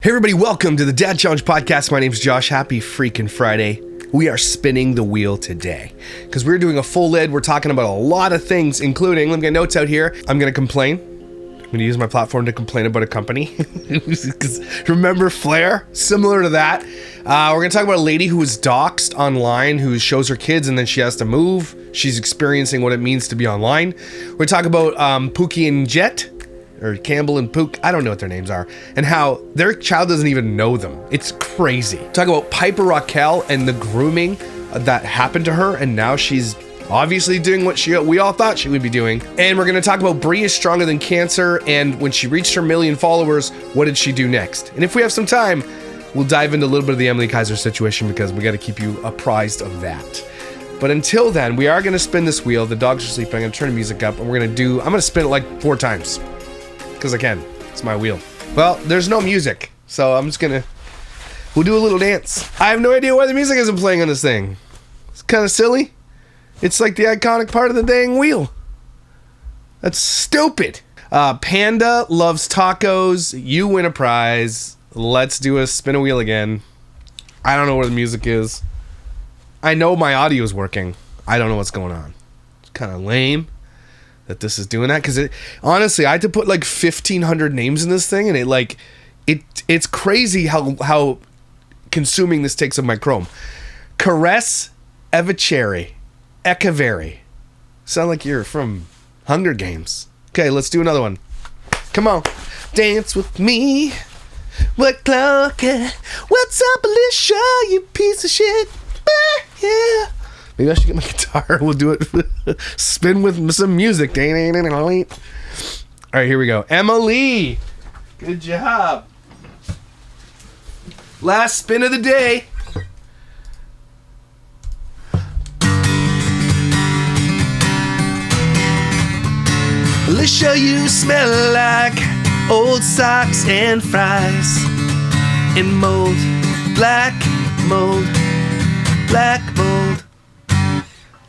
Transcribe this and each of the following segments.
Hey everybody, welcome to the Dad Challenge Podcast. My name's Josh. Happy freaking Friday. We are spinning the wheel today because we're doing a full lid. We're talking about a lot of things, including, let me get notes out here. I'm going to complain. I'm going to use my platform to complain about a company. Remember Flair? Similar to that. We're going to talk about a lady who was doxxed online, who shows her kids and then she has to move. She's experiencing what it means to be online. We're going to talk about Pookie and Jett. Or Campbell and Pook, I don't know what their names are, and how their child doesn't even know them. It's crazy. Talk about Piper Rockelle and the grooming that happened to her, and now she's obviously doing what we all thought she would be doing. And we're gonna talk about Brie is stronger than cancer, and when she reached her 1 million followers, what did she do next? And if we have some time, we'll dive into a little bit of the Emily Kaiser situation because we gotta keep you apprised of that. But until then, we are gonna spin this wheel. The dogs are sleeping. I'm gonna turn the music up, and I'm gonna spin it like 4 times. Because I can. It's my wheel. Well, there's no music, so we'll do a little dance. I have no idea why the music isn't playing on this thing. It's kind of silly. It's like the iconic part of the dang wheel. That's stupid. Panda loves tacos. You win a prize. Let's do a spin a wheel again. I don't know where the music is. I know my audio is working. I don't know what's going on. It's kind of lame that this is doing that, because honestly I had to put like 1,500 names in this thing, and it's crazy how consuming this takes of my Chrome. Caress Evicherry Echeverry. Sound like you're from Hunger Games. Okay, let's do another one. Come on, dance with me. What clock? What's up, Alicia? You piece of shit. Yeah. Maybe I should get my guitar. We'll do it. Spin with some music. All right, here we go. Emily. Good job. Last spin of the day. Alicia, you smell like old socks and fries. And mold. Black mold. Black mold.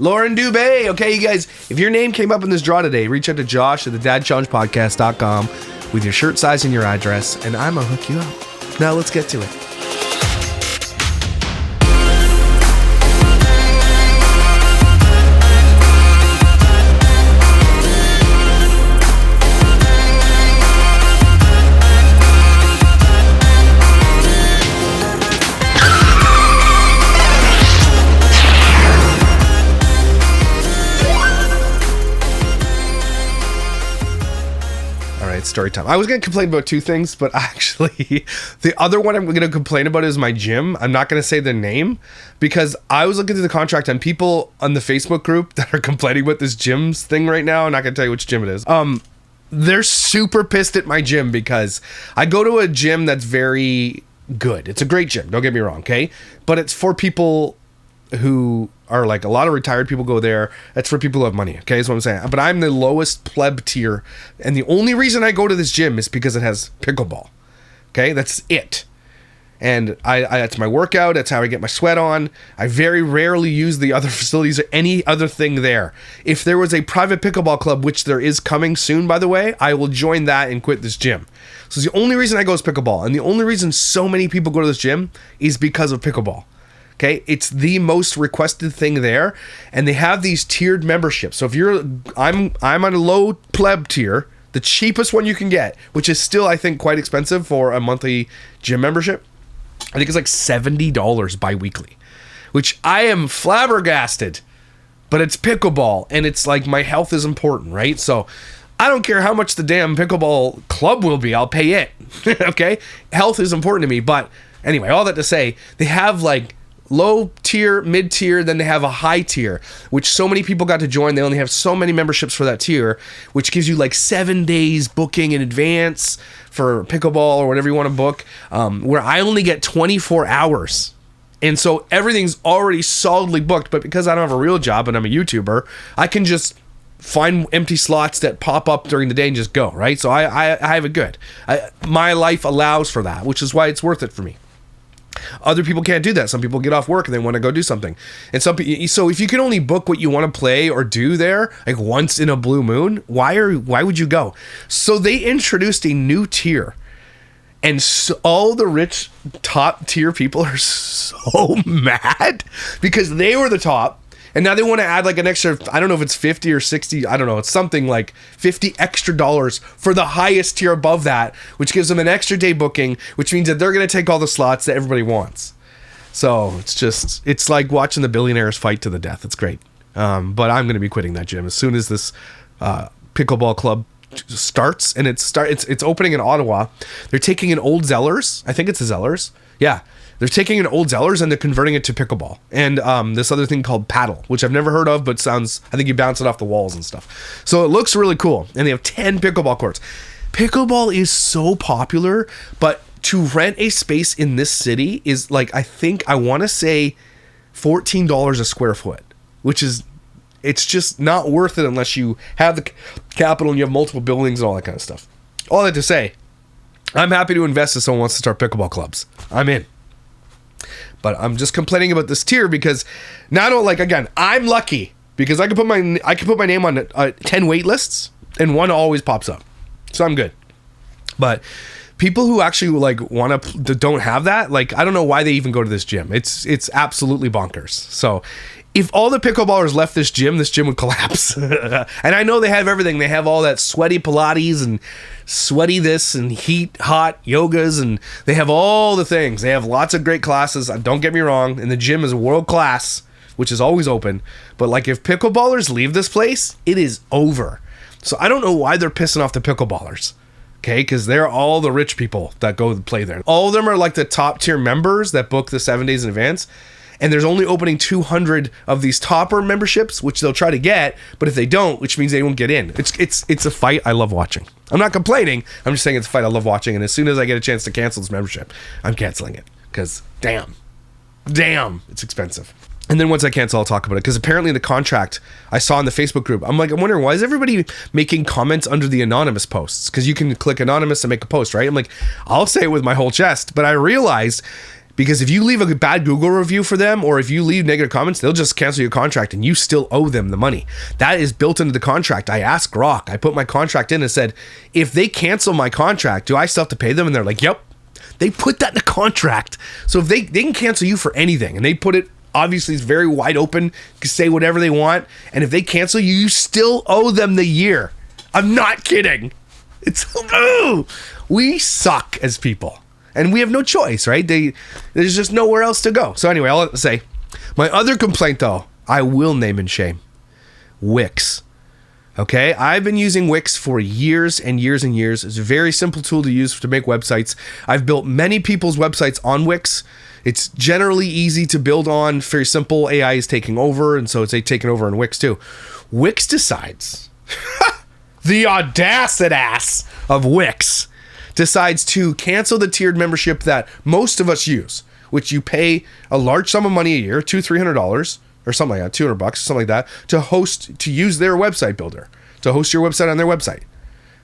Lauren Dubé. Okay, you guys, if your name came up in this draw today, reach out to Josh at thedadchallengepodcast.com with your shirt size and your address, and I'm going to hook you up. Now let's get to it. Story time. I was going to complain about 2 things, but actually the other one I'm going to complain about is my gym. I'm not going to say the name because I was looking through the contract and people on the Facebook group that are complaining about this gym's thing right now. I'm not going to tell you which gym it is. They're super pissed at my gym because I go to a gym that's very good. It's a great gym. Don't get me wrong. Okay. But it's for people who are like, a lot of retired people go there. That's for people who have money. Okay, that's what I'm saying. But I'm the lowest pleb tier, and the only reason I go to this gym is because it has pickleball. Okay, that's it. And I that's my workout. That's how I get my sweat on. I very rarely use the other facilities or any other thing there. If there was a private pickleball club, which there is coming soon, by the way, I will join that and quit this gym. So the only reason I go is pickleball, and the only reason so many people go to this gym is because of pickleball. Okay, it's the most requested thing there, and they have these tiered memberships. So if I'm on a low pleb tier, the cheapest one you can get, which is still I think quite expensive for a monthly gym membership. I think it's like $70 bi-weekly, which I am flabbergasted. But it's pickleball, and it's like my health is important, right? So I don't care how much the damn pickleball club will be, I'll pay it. Okay, health is important to me. But anyway, all that to say, they have like low tier, mid tier, then they have a high tier, which so many people got to join. They only have so many memberships for that tier, which gives you like 7 days booking in advance for pickleball or whatever you want to book, where I only get 24 hours. And so everything's already solidly booked, but because I don't have a real job and I'm a YouTuber, I can just find empty slots that pop up during the day and just go, right? So I have it good. My life allows for that, which is why it's worth it for me. Other people can't do that. Some people get off work and they want to go do something. And so if you can only book what you want to play or do there, like once in a blue moon, why would you go? So they introduced a new tier. And so all the rich top tier people are so mad because they were the top. And now they want to add like an extra, I don't know if it's 50 or 60, I don't know. It's something like $50 extra for the highest tier above that, which gives them an extra day booking, which means that they're going to take all the slots that everybody wants. So it's like watching the billionaires fight to the death. It's great. But I'm going to be quitting that gym as soon as this pickleball club starts, and it's opening in Ottawa. They're taking an old Zellers. I think it's a Zellers. Yeah. They're taking an old Zellers and they're converting it to pickleball. And this other thing called paddle, which I've never heard of, but sounds, I think you bounce it off the walls and stuff. So it looks really cool. And they have 10 pickleball courts. Pickleball is so popular, but to rent a space in this city is like, I want to say $14 a square foot, which is, it's just not worth it unless you have the capital and you have multiple buildings and all that kind of stuff. All that to say, I'm happy to invest if someone wants to start pickleball clubs. I'm in. But I'm just complaining about this tier because now I don't like, again, I'm lucky because I can put my name on 10 wait lists and one always pops up. So I'm good. But people who actually like want to don't have that, like I don't know why they even go to this gym. It's absolutely bonkers. So if all the pickleballers left this gym would collapse. And I know they have everything. They have all that sweaty Pilates and sweaty this and hot yogas, and they have all the things. They have lots of great classes. Don't get me wrong. And the gym is world class, which is always open. But like if pickleballers leave this place, it is over. So I don't know why they're pissing off the pickleballers. Okay, because they're all the rich people that go play there. All of them are like the top tier members that book the 7 days in advance. And there's only opening 200 of these topper memberships, which they'll try to get. But if they don't, which means they won't get in. It's a fight I love watching. I'm not complaining. I'm just saying it's a fight I love watching. And as soon as I get a chance to cancel this membership, I'm canceling it. Because damn, it's expensive. And then once I cancel, I'll talk about it. Because apparently the contract I saw in the Facebook group, I'm wondering, why is everybody making comments under the anonymous posts? Because you can click anonymous and make a post, right? I'm like, I'll say it with my whole chest. But I realized, because if you leave a bad Google review for them, or if you leave negative comments, they'll just cancel your contract and you still owe them the money. That is built into the contract. I asked Rock, I put my contract in and said, if they cancel my contract, do I still have to pay them? And they're like, yep. They put that in the contract. So if they can cancel you for anything, and they put it, obviously it's very wide open, you can say whatever they want, and if they cancel you, you still owe them the year. I'm not kidding. We suck as people. And we have no choice, right? There's just nowhere else to go. So anyway, I'll say, my other complaint though, I will name and shame. Wix. Okay, I've been using Wix for years and years and years. It's a very simple tool to use to make websites. I've built many people's websites on Wix. It's generally easy to build on, very simple. AI is taking over, and so it's taking over in Wix too. Wix decides, the audacity of Wix decides to cancel the tiered membership that most of us use, which you pay a large sum of money a year, $200-$300 or something like that, $200, something like that, to use their website builder, to host your website on their website.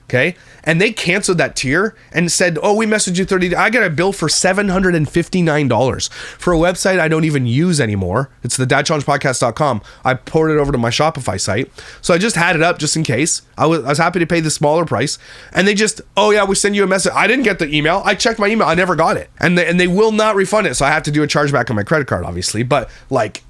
Okay, and they canceled that tier and said, "Oh, we messaged you 30 days. I got a bill for $759 for a website I don't even use anymore. It's the dadchallengepodcast.com. I poured it over to my Shopify site, so I just had it up just in case. I was happy to pay the smaller price, and they just, oh yeah, we send you a message. I didn't get the email. I checked my email. I never got it, and they will not refund it. So I have to do a chargeback on my credit card, obviously. But like,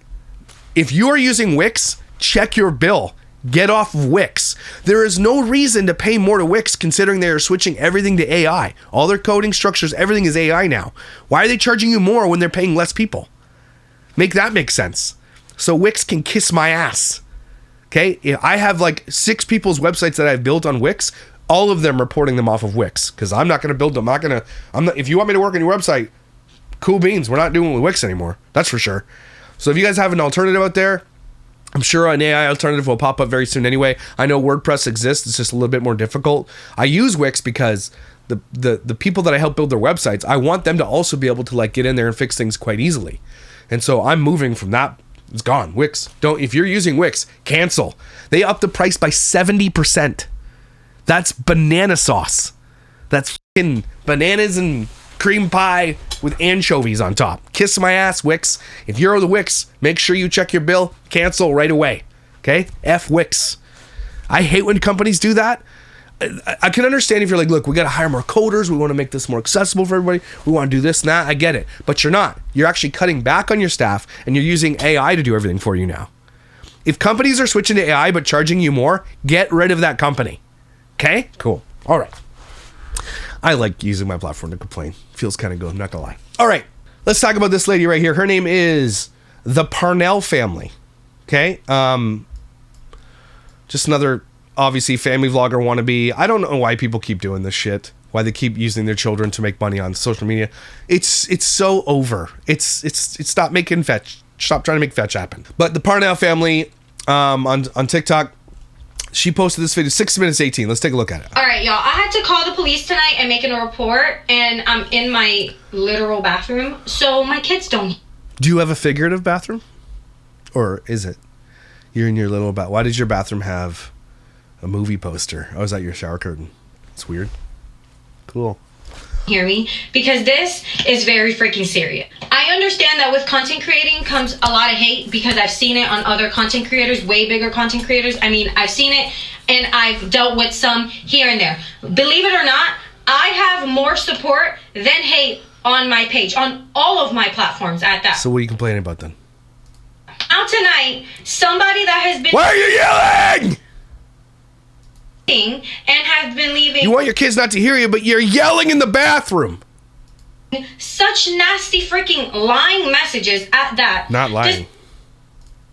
if you are using Wix, check your bill." Get off of Wix. There is no reason to pay more to Wix considering they are switching everything to AI. All their coding structures, everything is AI now. Why are they charging you more when they're paying less people? Make that make sense. So Wix can kiss my ass. Okay? I have like 6 people's websites that I've built on Wix. All of them are porting them off of Wix because I'm not going to build them. If you want me to work on your website, cool beans. We're not doing it with Wix anymore. That's for sure. So if you guys have an alternative out there, I'm sure an AI alternative will pop up very soon anyway. I know WordPress exists. It's just a little bit more difficult. I use Wix because the people that I help build their websites, I want them to also be able to like get in there and fix things quite easily. And so I'm moving from that. It's gone. Wix. If you're using Wix, cancel. They upped the price by 70%. That's banana sauce. That's fucking bananas and cream pie with anchovies on top. Kiss my ass, Wix. If you're the Wix, make sure you check your bill. Cancel right away. Okay? F Wix. I hate when companies do that. I can understand if you're like, look, we got to hire more coders. We want to make this more accessible for everybody. We want to do this and that. I get it. But you're not. You're actually cutting back on your staff and you're using AI to do everything for you now. If companies are switching to AI but charging you more, get rid of that company. Okay? Cool. All right. I like using my platform to complain. Feels kind of good. I'm not going to lie. All right. Let's talk about this lady right here. Her name is the Parnell family. Okay? Just another... obviously family vlogger wannabe. I don't know why people keep doing this shit. Why they keep using their children to make money on social media. It's so over. It's stop making fetch. Stop trying to make fetch happen. But the Parnell family on TikTok, she posted this video 6 minutes 18. Let's take a look at it. All right, y'all. I had to call the police tonight and make a report, and I'm in my literal bathroom, so my kids don't. Do you have a figurative bathroom, or is it you're in your little bath? Why does your bathroom have a movie poster? Oh, is that your shower curtain? It's weird. Cool. Hear me? Because this is very freaking serious. I understand that with content creating comes a lot of hate because I've seen it on other content creators, way bigger content creators. I mean, I've seen it and I've dealt with some here and there. Believe it or not, I have more support than hate on my page, on all of my platforms at that. So what are you complaining about then? Now tonight, somebody that has been... Why are you yelling? And have been leaving... You want your kids not to hear you, but you're yelling in the bathroom. Such nasty freaking lying messages at that. Not lying.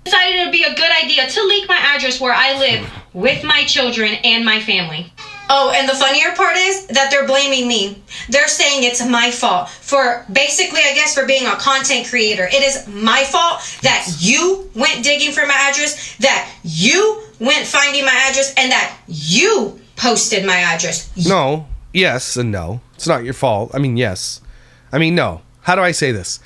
Decided it would be a good idea to leak my address where I live with my children and my family. Oh, and the funnier part is that they're blaming me. They're saying it's my fault for basically, I guess, for being a content creator. It is my fault that you went digging for my address, that you went finding my address, and that you posted my address. No. Yes and no. It's not your fault. I mean, yes. I mean, no. How do I say this?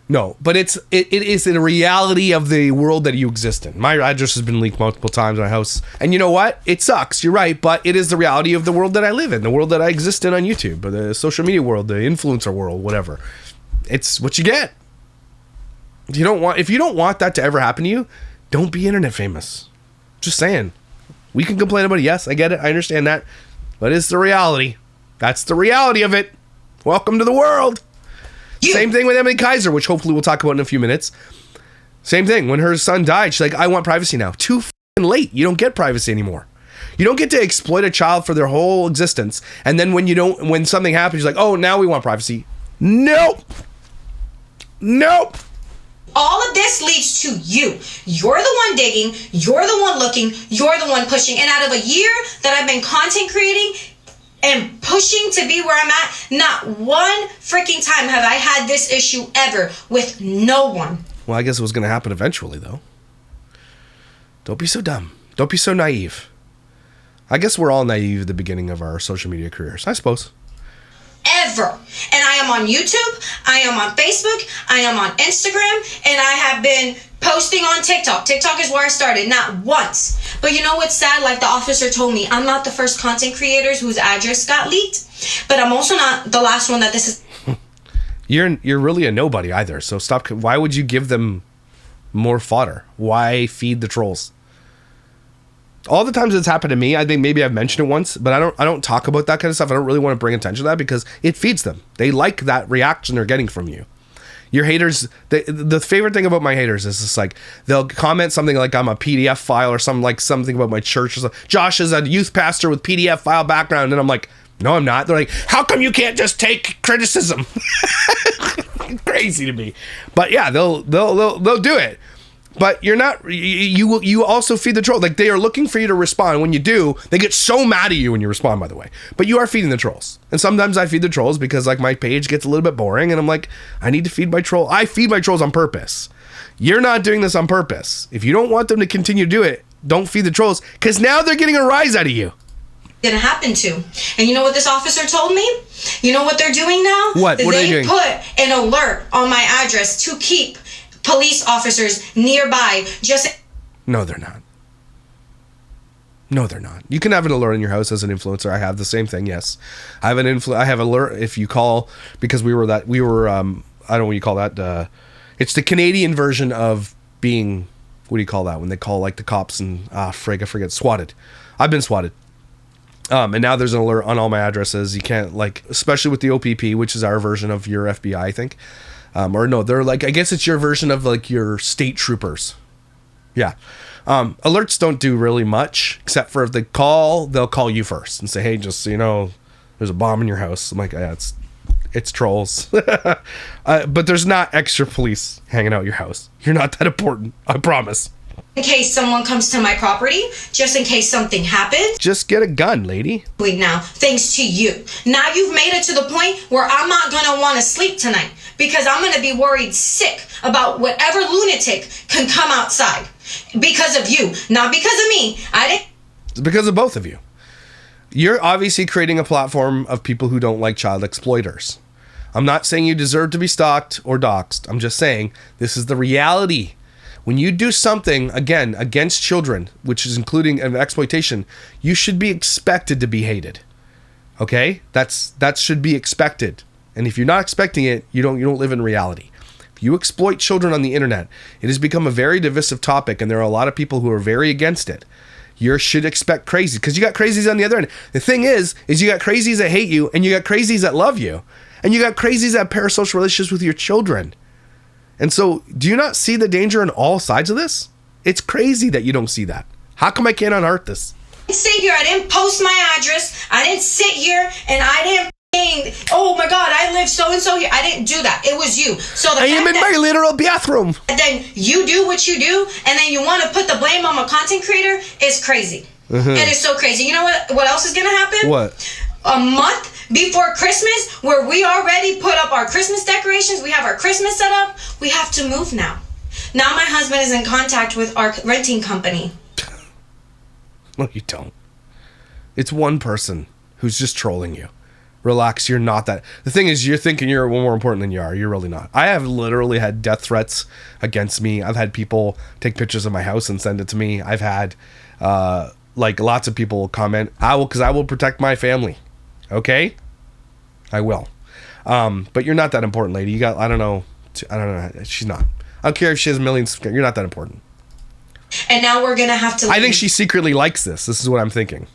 No, but it is the reality of the world that you exist in. My address has been leaked multiple times in my house. And you know what? It sucks. You're right. But it is the reality of the world that I live in, the world that I exist in on YouTube, or the social media world, the influencer world, whatever. It's what you get. If you don't want that to ever happen to you, don't be internet famous. Just saying. We can complain about it. Yes, I get it. I understand that. But it's the reality. That's the reality of it. Welcome to the world. Same thing with Emily Kaiser, which hopefully we'll talk about in a few minutes. Same thing. When her son died, she's like, I want privacy now. Too late. You don't get privacy anymore. You don't get to exploit a child for their whole existence. And then when something happens, you're like, oh, now we want privacy. Nope. Nope. All of this leads to you. You're the one digging. You're the one looking. You're the one pushing. And out of a year that I've been content creating and pushing to be where I'm at, not one freaking time have I had this issue ever with no one. Well, I guess it was going to happen eventually, though. Don't be so dumb. Don't be so naive. I guess we're all naive at the beginning of our social media careers, I suppose. Ever. And I am on YouTube, I am on Facebook, I am on Instagram, and I have been posting on TikTok. TikTok is where I started, not once. But you know what's sad? Like the officer told me, I'm not the first content creators whose address got leaked, but I'm also not the last one that this is. You're really a nobody either, so stop. Why would you give them more fodder? Why feed the trolls? All the times it's happened to me, I think maybe I've mentioned it once, but I don't talk about that kind of stuff. I don't really want to bring attention to that because it feeds them. They like that reaction they're getting from you. Your haters, the favorite thing about my haters is just like, they'll comment something like I'm a PDF file or something about my church. Or something. Josh is a youth pastor with PDF file background. And I'm like, no, I'm not. They're like, how come you can't just take criticism? Crazy to me. But yeah, they'll do it. But you're not, you also feed the troll. Like they are looking for you to respond. When you do, they get so mad at you when you respond, by the way. But you are feeding the trolls. And sometimes I feed the trolls because like my page gets a little bit boring and I'm like, I need to feed my troll. I feed my trolls on purpose. You're not doing this on purpose. If you don't want them to continue to do it, don't feed the trolls because now they're getting a rise out of you. Gonna happen to. And you know what this officer told me? You know what they're doing now? What? What are they doing? They put an alert on my address to keep police officers nearby. No, they're not. No, they're not. You can have an alert in your house as an influencer. I have the same thing. Yes, I have I have alert if you call because we were I don't know what you call that. It's the Canadian version of being, what do you call that when they call like the cops and I forget, swatted. I've been swatted. And now there's an alert on all my addresses. You can't, like, especially with the OPP, which is our version of your FBI, I think. Or no, they're like, I guess it's your version of like your state troopers. Yeah. Alerts don't do really much, except for if they call, they'll call you first and say, hey, just so you know, there's a bomb in your house. I'm like, yeah, it's trolls. But there's not extra police hanging out your house. You're not that important. I promise. In case someone comes to my property, just in case something happens. Just get a gun, lady. Wait now, thanks to you. Now you've made it to the point where I'm not gonna want to sleep tonight because I'm gonna be worried sick about whatever lunatic can come outside because of you, not because of me. It's because of both of you. You're obviously creating a platform of people who don't like child exploiters. I'm not saying you deserve to be stalked or doxxed. I'm just saying this is the reality. When you do something, again, against children, which is including an exploitation, you should be expected to be hated. Okay? That should be expected. And if you're not expecting it, you don't live in reality. If you exploit children on the internet, it has become a very divisive topic, and there are a lot of people who are very against it. You should expect crazy, because you got crazies on the other end. The thing is you got crazies that hate you, and you got crazies that love you, and you got crazies that have parasocial relationships with your children. And so, do you not see the danger on all sides of this? It's crazy that you don't see that. How come I can't unearth this? I didn't sit here, I didn't post my address, I didn't sit here, and I didn't oh my God, I live so-and-so here. I didn't do that. It was you. So I am in my literal bathroom. And then you do what you do, and then you want to put the blame on a content creator is crazy. It is so crazy. You know what else is going to happen? What? A month before Christmas, where we already put up our Christmas decorations, we have our Christmas set up, we have to move now. Now my husband is in contact with our renting company. No, you don't. It's one person who's just trolling you. Relax, you're not that. The thing is, you're thinking you're more important than you are. You're really not. I have literally had death threats against me. I've had people take pictures of my house and send it to me. I've had like lots of people comment, I will protect my family. Okay? I will. But you're not that important, lady. You got, I don't know. She's not. I don't care if she has millions. You're not that important. And now we're going to have to leave. I think she secretly likes this. This is what I'm thinking.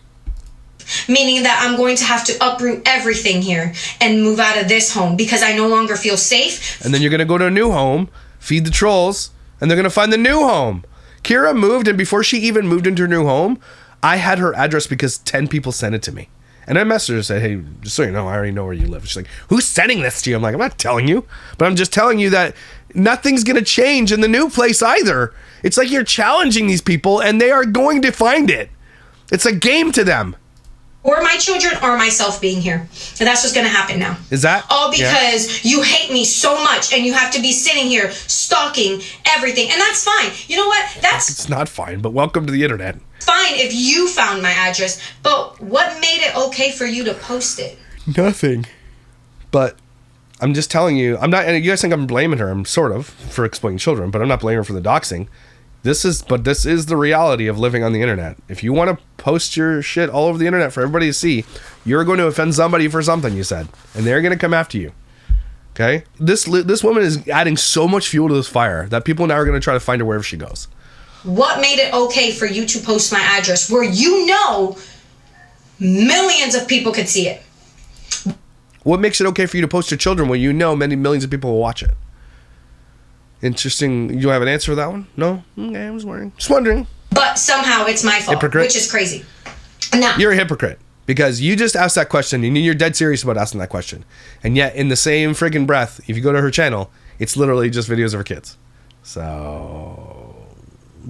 Meaning that I'm going to have to uproot everything here and move out of this home because I no longer feel safe. And then you're going to go to a new home, feed the trolls, and they're going to find the new home. Kira moved, and before she even moved into her new home, I had her address because 10 people sent it to me. And I messaged her and said, hey, just so you know, I already know where you live. She's like, who's sending this to you? I'm like, I'm not telling you, but I'm just telling you that nothing's going to change in the new place either. It's like you're challenging these people, and they are going to find it. It's a game to them. Or my children or myself being here. And that's what's going to happen now. Is that? All because you hate me so much and you have to be sitting here stalking everything. And that's fine. You know what? It's not fine, but welcome to the internet. Fine if you found my address, but what made it okay for you to post it? Nothing. But I'm just telling you, I'm not, and you guys think I'm blaming her. I'm sort of for exploiting children, but I'm not blaming her for the doxing. This is the reality of living on the internet. If you want to post your shit all over the internet for everybody to see, you're going to offend somebody for something you said, and they're going to come after you. Okay? This woman is adding so much fuel to this fire that people now are going to try to find her wherever she goes. What made it okay for you to post my address where you know millions of people could see it? What makes it okay for you to post your children when you know many millions of people will watch it? Interesting. You have an answer for that one? No? Okay, I was wondering. Just wondering. But somehow it's my fault, Hypocrite. which is crazy. Now, you're a hypocrite because you just asked that question and you're dead serious about asking that question. And yet, in the same friggin' breath, if you go to her channel, it's literally just videos of her kids. So,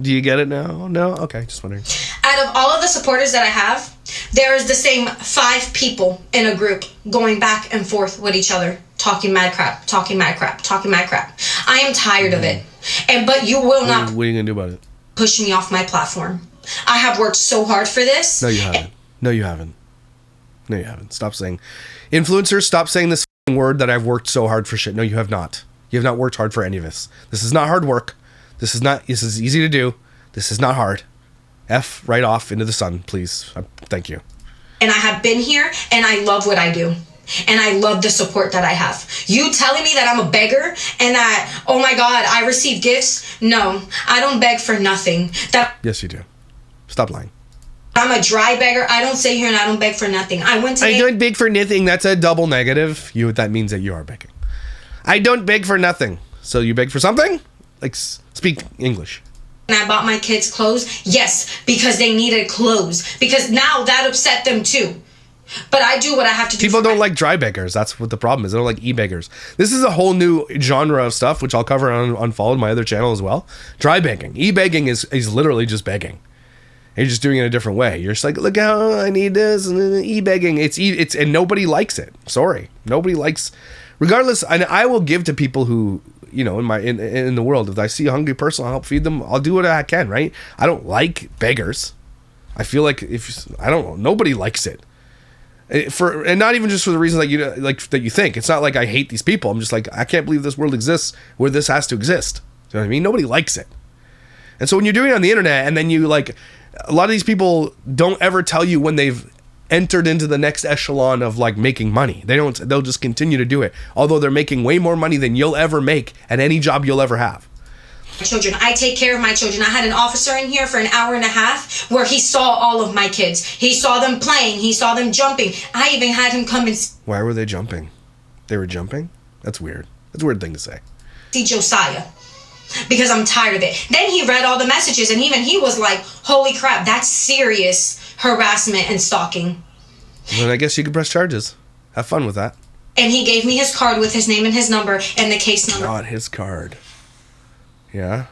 do you get it now? No? Okay, just wondering. Out of all of the supporters that I have, there is the same 5 people in a group going back and forth with each other. Talking mad crap. I am tired of it. But you will not... What are you going to do about it? Push me off my platform. I have worked so hard for this. No, you haven't. Stop saying... Influencers, stop saying this word that I've worked so hard for shit. No, you have not. You have not worked hard for any of this. This is not hard work. This is easy to do. This is not hard. F right off into the sun, please. Thank you. And I have been here, and I love what I do. And I love the support that I have. You telling me that I'm a beggar and that, oh my God, I receive gifts? No, I don't beg for nothing. Yes, you do. Stop lying. I'm a dry beggar. I don't sit here and I don't beg for nothing. I don't beg for nothing. That's a double negative. That means that you are begging. I don't beg for nothing. So you beg for something? Like, speak English. And I bought my kids clothes. Yes, because they needed clothes. Because now that upset them too. But I do what I have to do. People don't like dry beggars. That's what the problem is. They don't like e-beggars. This is a whole new genre of stuff, which I'll cover on Unfollowed, my other channel as well. Dry begging. E-begging is literally just begging. You're just doing it a different way. You're just like, look how I need this, and then e-begging. It's and nobody likes it. Sorry, nobody likes. Regardless, and I will give to people who, you know, in the world. If I see a hungry person, I'll help feed them. I'll do what I can. Right? I don't like beggars. I feel like I don't know, nobody likes it. And not even just for the reason that you think. It's not like I hate these people. I'm just like, I can't believe this world exists where this has to exist. You know what I mean? Nobody likes it. And so when you're doing it on the internet, and then you like. A lot of these people don't ever tell you when they've entered into the next echelon of like making money. They'll just continue to do it. Although they're making way more money than you'll ever make at any job you'll ever have. Children, I take care of my children. I had an officer in here for an hour and a half where he saw all of my kids. He saw them playing. He saw them jumping. I even had him come and Why were they jumping? They were jumping? That's weird. That's a weird thing to say. See Josiah. Because I'm tired of it. Then he read all the messages and even he was like, holy crap, that's serious harassment and stalking. Well, I guess you could press charges. Have fun with that. And he gave me his card with his name and his number and the case number. Not his card. Yeah?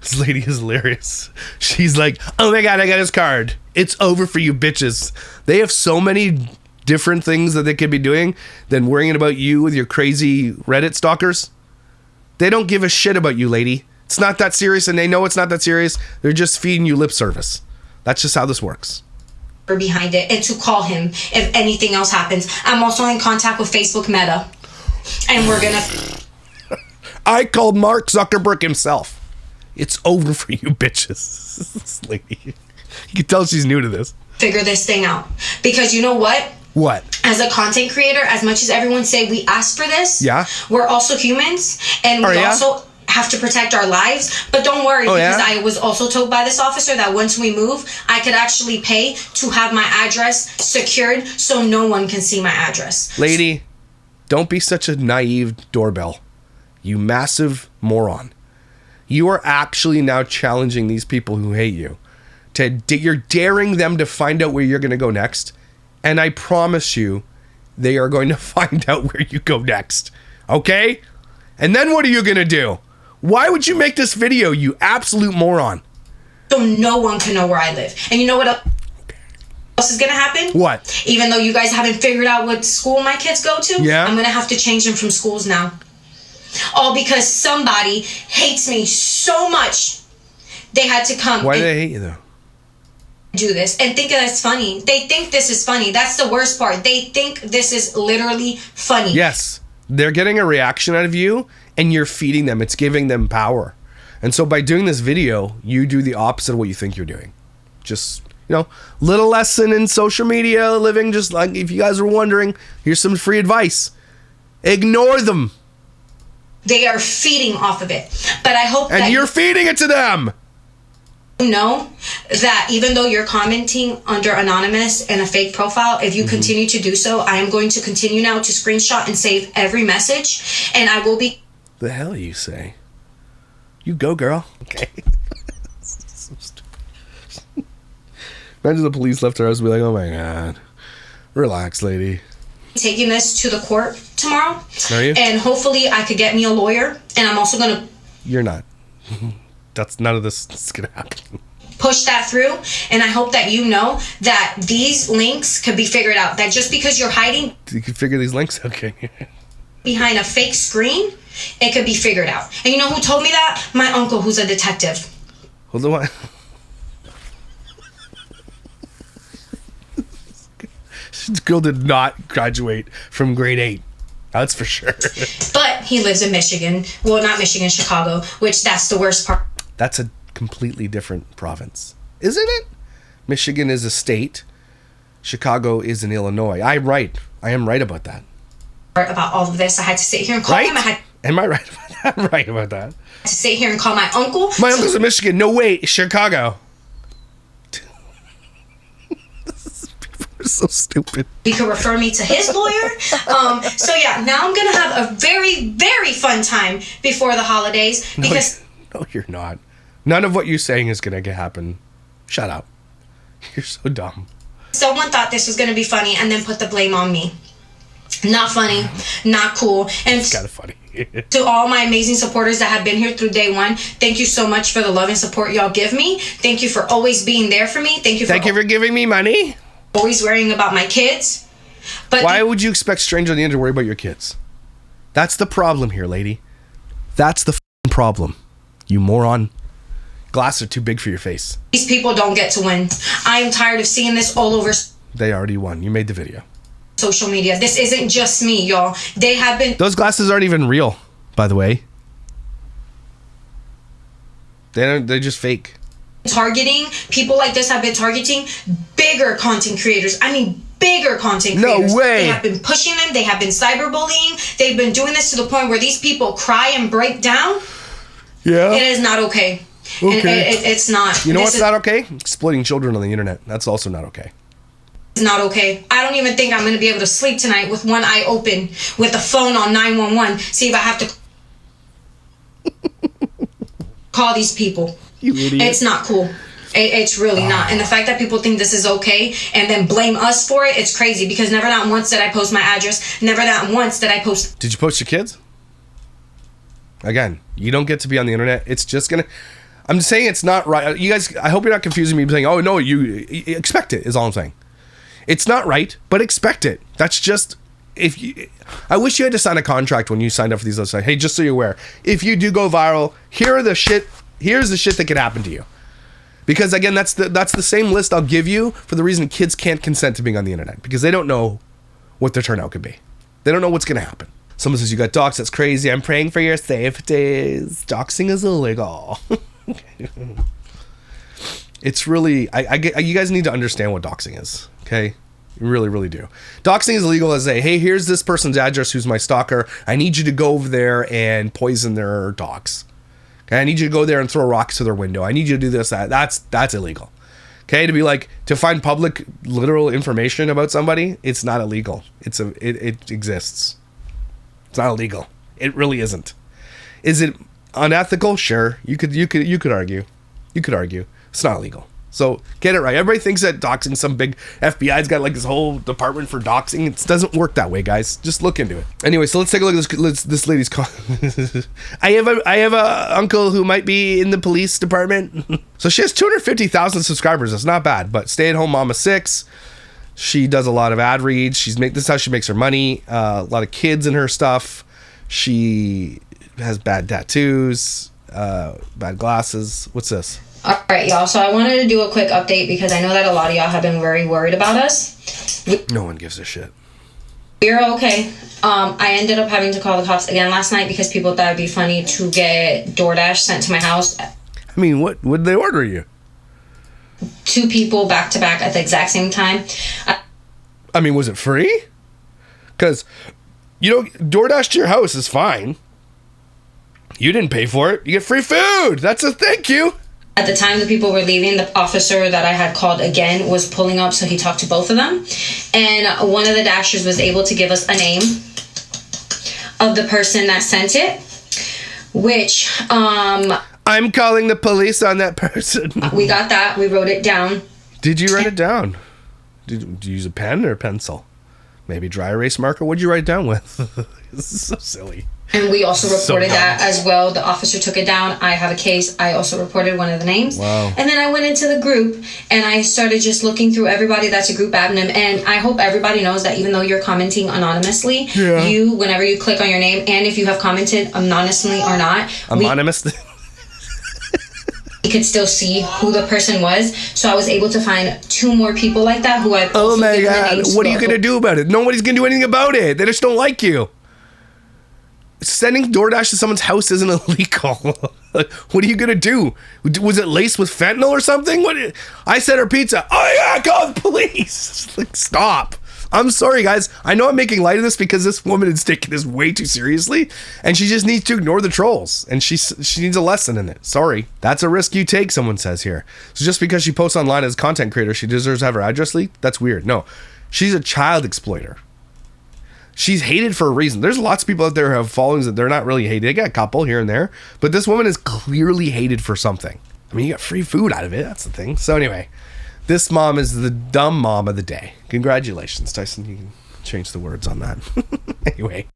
This lady is hilarious. She's like, oh my God, I got his card. It's over for you bitches. They have so many different things that they could be doing than worrying about you with your crazy Reddit stalkers. They don't give a shit about you, lady. It's not that serious, and they know it's not that serious. They're just feeding you lip service. That's just how this works. Behind it, and to call him if anything else happens. I'm also in contact with Facebook Meta, and we're gonna. I called Mark Zuckerberg himself. It's over for you, bitches. This lady, you can tell she's new to this. Figure this thing out, because you know what? What? As a content creator, as much as everyone say we asked for this, yeah, we're also humans, and we also have to protect our lives. But don't worry, because I was also told by this officer that once we move, I could actually pay to have my address secured so no one can see my address. Lady, don't be such a naive doorbell. You massive moron. You are actually now challenging these people who hate you. You're daring them to find out where you're going to go next. And I promise you, they are going to find out where you go next. Okay? And then what are you going to do? Why would you make this video, you absolute moron? So no one can know where I live. And you know what else is going to happen? What? Even though you guys haven't figured out what school my kids go to, yeah, I'm going to have to change them from schools now. All because somebody hates me so much, they had to come. Why do they hate you, though? Do this and think that's funny. They think this is funny. That's the worst part. They think this is literally funny. Yes. They're getting a reaction out of you and you're feeding them. It's giving them power. And so by doing this video, you do the opposite of what you think you're doing. Just, you know, little lesson in social media living. Just like if you guys are wondering, here's some free advice. Ignore them. They are feeding off of it. But I hope and you're feeding it to them. Know that even though you're commenting under anonymous and a fake profile, if you continue to do so, I am going to continue now to screenshot and save every message, and I will be. The hell you say? You go, girl. Okay. So stupid. Imagine the police left her house and be like, "Oh my God, relax, lady." Taking this to the court tomorrow. Are you? And hopefully, I could get me a lawyer, and I'm also gonna. You're not. That's none of this is gonna happen. Push that through, and I hope that you know that these links could be figured out. That just because you're hiding, you can figure these links. Okay. Behind a fake screen, it could be figured out. And you know who told me that? My uncle, who's a detective. Hold on. This girl did not graduate from grade 8. That's for sure. But he lives in Michigan. Well, not Michigan, Chicago, which that's the worst part. That's a completely different province, isn't it? Michigan is a state. Chicago is in Illinois. I'm right. I am right about that. About all of this, I had to sit here and call him. Am I right about that? I'm right about that. I had to sit here and call my uncle. My uncle's in Michigan. No, wait, Chicago. So stupid. He could refer me to his lawyer. So yeah, now I'm gonna have a very, very fun time before the holidays because no, you're not. None of what you're saying is gonna happen. Shut up. You're so dumb. Someone thought this was gonna be funny and then put the blame on me. Not funny, not cool. And it's kind of funny. To all my amazing supporters that have been here through day one, thank you so much for the love and support y'all give me. Thank you for always being there for me. Thank you for giving me money. Always worrying about my kids. But why would you expect strangers on the internet to worry about your kids? That's the problem here, lady. That's the problem. You moron. Glasses are too big for your face. These people don't get to win. I am tired of seeing this all over. They already won. You made the video. Social media. This isn't just me, y'all. They have been. Those glasses aren't even real, by the way. They're just fake. Targeting people like this have been targeting bigger content creators. I mean, bigger content creators. No way. They have been pushing them. They have been cyberbullying. They've been doing this to the point where these people cry and break down. Yeah. It is not okay. Okay. And it's not. You know what's not okay? Exploiting children on the internet. That's also not okay. It's not okay. I don't even think I'm going to be able to sleep tonight with one eye open with the phone on 911. See if I have to call these people. You idiot. It's not cool. It's really not. And the fact that people think this is okay and then blame us for it, it's crazy because never not once did I post my address. Never not once did I post. Did you post your kids? Again, you don't get to be on the internet. It's just going to... I'm saying it's not right. You guys, I hope you're not confusing me saying, oh, no, you expect it is all I'm saying. It's not right, but expect it. That's just... I wish you had to sign a contract when you signed up for these websites. Hey, just so you're aware, if you do go viral, here's the shit that could happen to you. Because again, that's the same list I'll give you for the reason kids can't consent to being on the internet, because they don't know what their turnout could be. They don't know what's going to happen. Someone says you got doxxed. That's crazy. I'm praying for your safeties. Doxing is illegal. It's really, I get, you guys need to understand what doxing is. Okay. You really, really do. Doxing is illegal as hey, here's this person's address who's my stalker. I need you to go over there and poison their dogs. Okay, I need you to go there and throw rocks to their window. I need you to do this, that. That's illegal. Okay, to find public literal information about somebody, it's not illegal. It exists. It's not illegal. It really isn't. Is it unethical? Sure. You could argue. You could argue. It's not illegal. So get it right. Everybody thinks that doxing, some big FBI's got like this whole department for doxing. It doesn't work that way, guys. Just look into it. Anyway, so let's take a look at this lady's call. I have a uncle who might be in the police department. So she has 250,000 subscribers. That's not bad. But stay-at-home mom of 6. She does a lot of ad reads. This is how she makes her money. A lot of kids in her stuff. She has bad tattoos, bad glasses. What's this? All right, y'all. So I wanted to do a quick update because I know that a lot of y'all have been very worried about us. No one gives a shit. We're okay. I ended up having to call the cops again last night because people thought it'd be funny to get DoorDash sent to my house. I mean, what did they order you? 2 people back to back at the exact same time. I mean, was it free? Because, DoorDash to your house is fine. You didn't pay for it. You get free food. That's a thank you. At the time the people were leaving, the officer that I had called again was pulling up, so he talked to both of them. And one of the dashers was able to give us a name of the person that sent it, which... I'm calling the police on that person. We got that. We wrote it down. Did you write it down? Did you use a pen or a pencil? Maybe dry erase marker? What'd you write it down with? This is so silly. And we also reported that as well. The officer took it down. I have a case. I also reported one of the names. Wow. And then I went into the group and I started just looking through everybody that's a group admin. And I hope everybody knows that even though you're commenting anonymously, whenever you click on your name, and if you have commented anonymously or not, anonymous. We could still see who the person was. So I was able to find 2 more people like that who I've oh my God. What are you going to do about it? Nobody's going to do anything about it. They just don't like you. Sending DoorDash to someone's house isn't illegal. What are you going to do? Was it laced with fentanyl or something? I sent her pizza. Oh yeah, call the police. Stop. I'm sorry, guys. I know I'm making light of this because this woman is taking this way too seriously, and she just needs to ignore the trolls, and she needs a lesson in it. Sorry. That's a risk you take, someone says here. So just because she posts online as a content creator, she deserves to have her address leaked? That's weird. No. She's a child exploiter. She's hated for a reason. There's lots of people out there who have followings that they're not really hated. They got a couple here and there, but this woman is clearly hated for something. I mean, you got free food out of it. That's the thing. So anyway, this mom is the dumb mom of the day. Congratulations, Tyson. You can change the words on that. Anyway.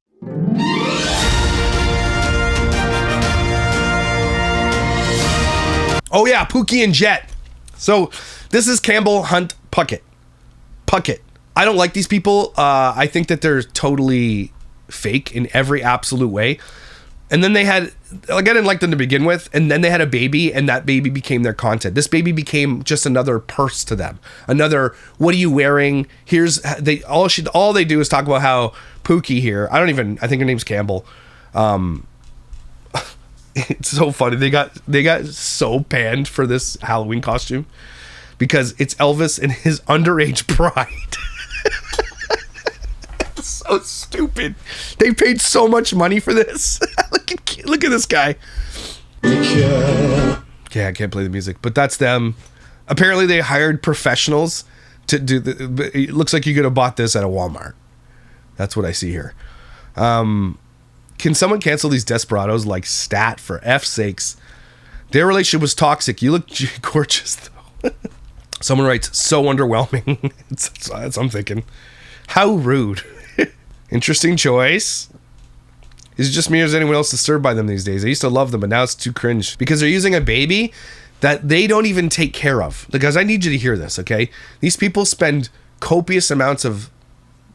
Oh yeah, Pookie and Jett. So this is Campbell, Hunt, Puckett. I don't like these people. I think that they're totally fake in every absolute way. And then they had, like, I didn't like them to begin with, and then they had a baby, and that baby became their content. This baby became just another purse to them. Another, what are you wearing? All they do is talk about how Pookie here, I think her name's Campbell. It's so funny. They got so panned for this Halloween costume because it's Elvis and his underage bride. So stupid. They paid so much money for this. Look at this guy. Yeah, I can't play the music, but that's them. Apparently they hired professionals to do it looks like you could have bought this at a Walmart. That's what I see here. Can someone cancel these desperados like Stat for F's sakes? Their relationship was toxic. You look gorgeous though. Someone writes, so underwhelming. That's what I'm thinking. How rude. Interesting choice. Is it just me or is anyone else disturbed by them these days? I used to love them, but now it's too cringe because they're using a baby that they don't even take care of. Because I need you to hear this, okay? These people spend copious amounts of,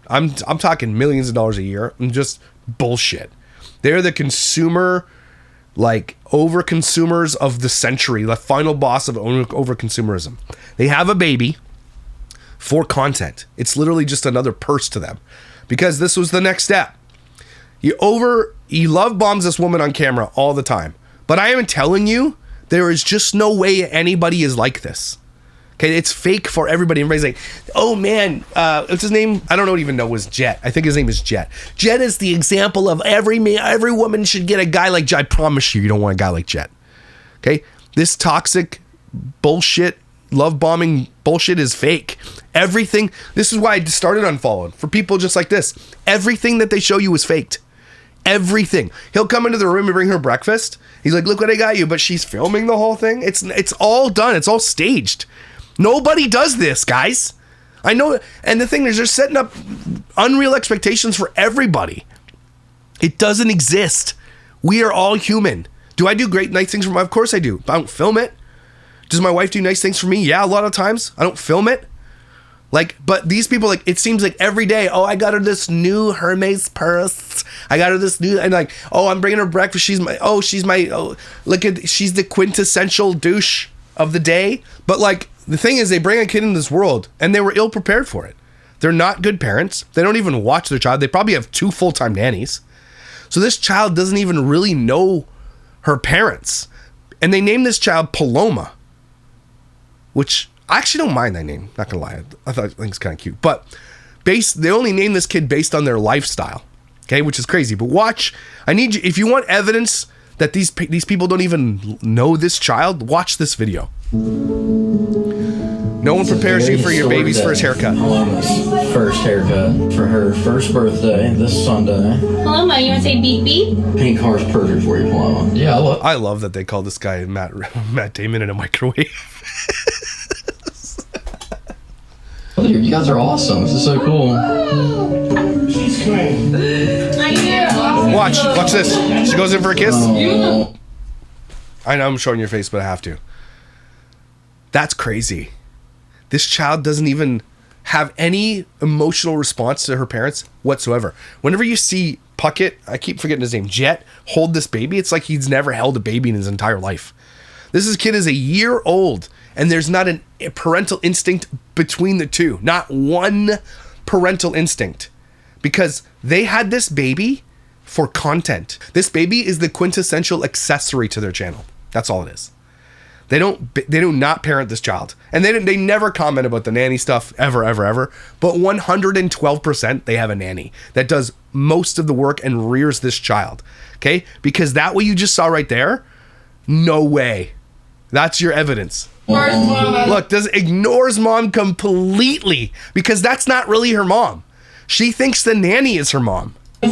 I'm talking millions of dollars a year on just bullshit. They're the consumer, like, over-consumers of the century, the final boss of over-consumerism. They have a baby for content. It's literally just another purse to them. Because this was the next step. You love bombs this woman on camera all the time. But I am telling you, there is just no way anybody is like this. Okay, it's fake for everybody. Everybody's like, oh man, what's his name? I don't even know was Jett. I think his name is Jett. Jett is the example of every woman should get a guy like Jett. I promise you don't want a guy like Jett. Okay, this toxic bullshit, love bombing bullshit is fake. Everything, this is why I started unfollowing for people just like this. Everything that they show you is faked. Everything. He'll come into the room and bring her breakfast. He's like, look what I got you, but she's filming the whole thing. It's all done. It's all staged. Nobody does this, guys. I know, and the thing is, they're setting up unreal expectations for everybody. It doesn't exist. We are all human. Do I do nice things for my? Of course I do. But I don't film it. Does my wife do nice things for me? Yeah, a lot of times. I don't film it. Like, but these people, like, it seems like every day, oh, I got her this new Hermes purse. I got her this new, and like, oh, I'm bringing her breakfast. She's the quintessential douche of the day. But like, the thing is, they bring a kid in this world and they were ill prepared for it. They're not good parents. They don't even watch their child. They probably have 2 full-time nannies. So this child doesn't even really know her parents. And they named this child Paloma, which I actually don't mind that name. Not gonna lie. I think it's kind of cute. But they only named this kid based on their lifestyle. Okay, which is crazy. But watch. I need you, if you want evidence that these people don't even know this child, watch this video. No one prepares you for your baby's first haircut. Paloma's first haircut for her first birthday this Sunday. Paloma, you want to say beep beep? Pink hair's perfect for you, Paloma. Yeah, I love that they call this guy Matt Damon in a microwave. You guys are awesome. This is so cool. She's clean. Watch this. She goes in for a kiss. Oh. I know I'm showing your face, but I have to. That's crazy. This child doesn't even have any emotional response to her parents whatsoever. Whenever you see Puckett, I keep forgetting his name, Jett, hold this baby, it's like he's never held a baby in his entire life. This kid is a year old, and there's not a parental instinct between the two. Not one parental instinct. Because they had this baby for content. This baby is the quintessential accessory to their channel. That's all it is. They do not parent this child. And they never comment about the nanny stuff ever. But 112% they have a nanny that does most of the work and rears this child. Okay? Because that what you just saw right there, no way. That's your evidence. Look, this ignores mom completely because that's not really her mom. She thinks the nanny is her mom. No.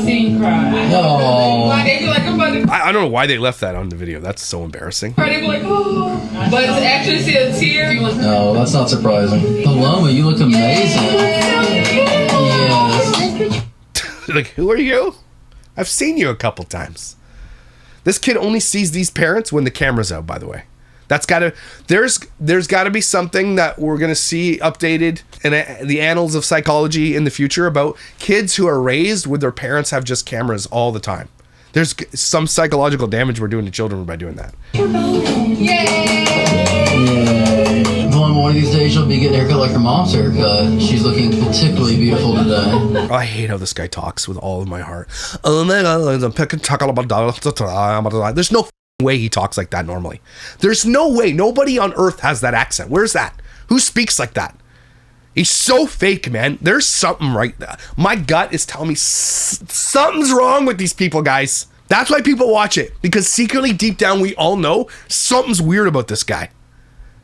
I don't know why they left that on the video. That's so embarrassing. But to actually see a tear. No, that's not surprising. Paloma, you look amazing. Yes. Like, who are you? I've seen you a couple times. This kid only sees these parents when the camera's out, by the way. There's gotta be something that we're gonna see updated in the annals of psychology in the future about kids who are raised with their parents have just cameras all the time. There's some psychological damage we're doing to children by doing that. Yay! Paloma, one of these days you'll be getting a haircut like her mom's haircut. She's looking particularly beautiful today. I hate how this guy talks with all of my heart. There's no way he talks like that normally. There's no way. Nobody on earth has that accent. Where's that? Who speaks like that? He's so fake, man. There's something right there. My gut is telling me something's wrong with these people, guys. That's why people watch it, because secretly deep down we all know something's weird about this guy.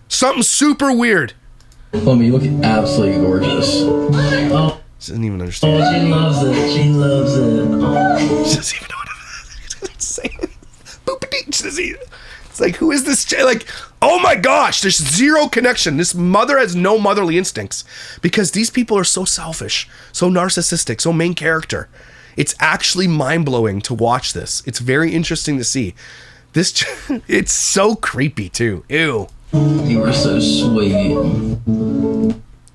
Something super weird. Paloma, you look absolutely gorgeous. Oh, She doesn't even understand. she loves it. She loves it. Oh. She doesn't even know what I'm saying. It's like, who is this? Like, oh my gosh, there's zero connection. This mother has no motherly instincts because these people are so selfish, so narcissistic, so main character. It's actually mind-blowing to watch this. It's very interesting to see. It's so creepy too. Ew. You were so sweet.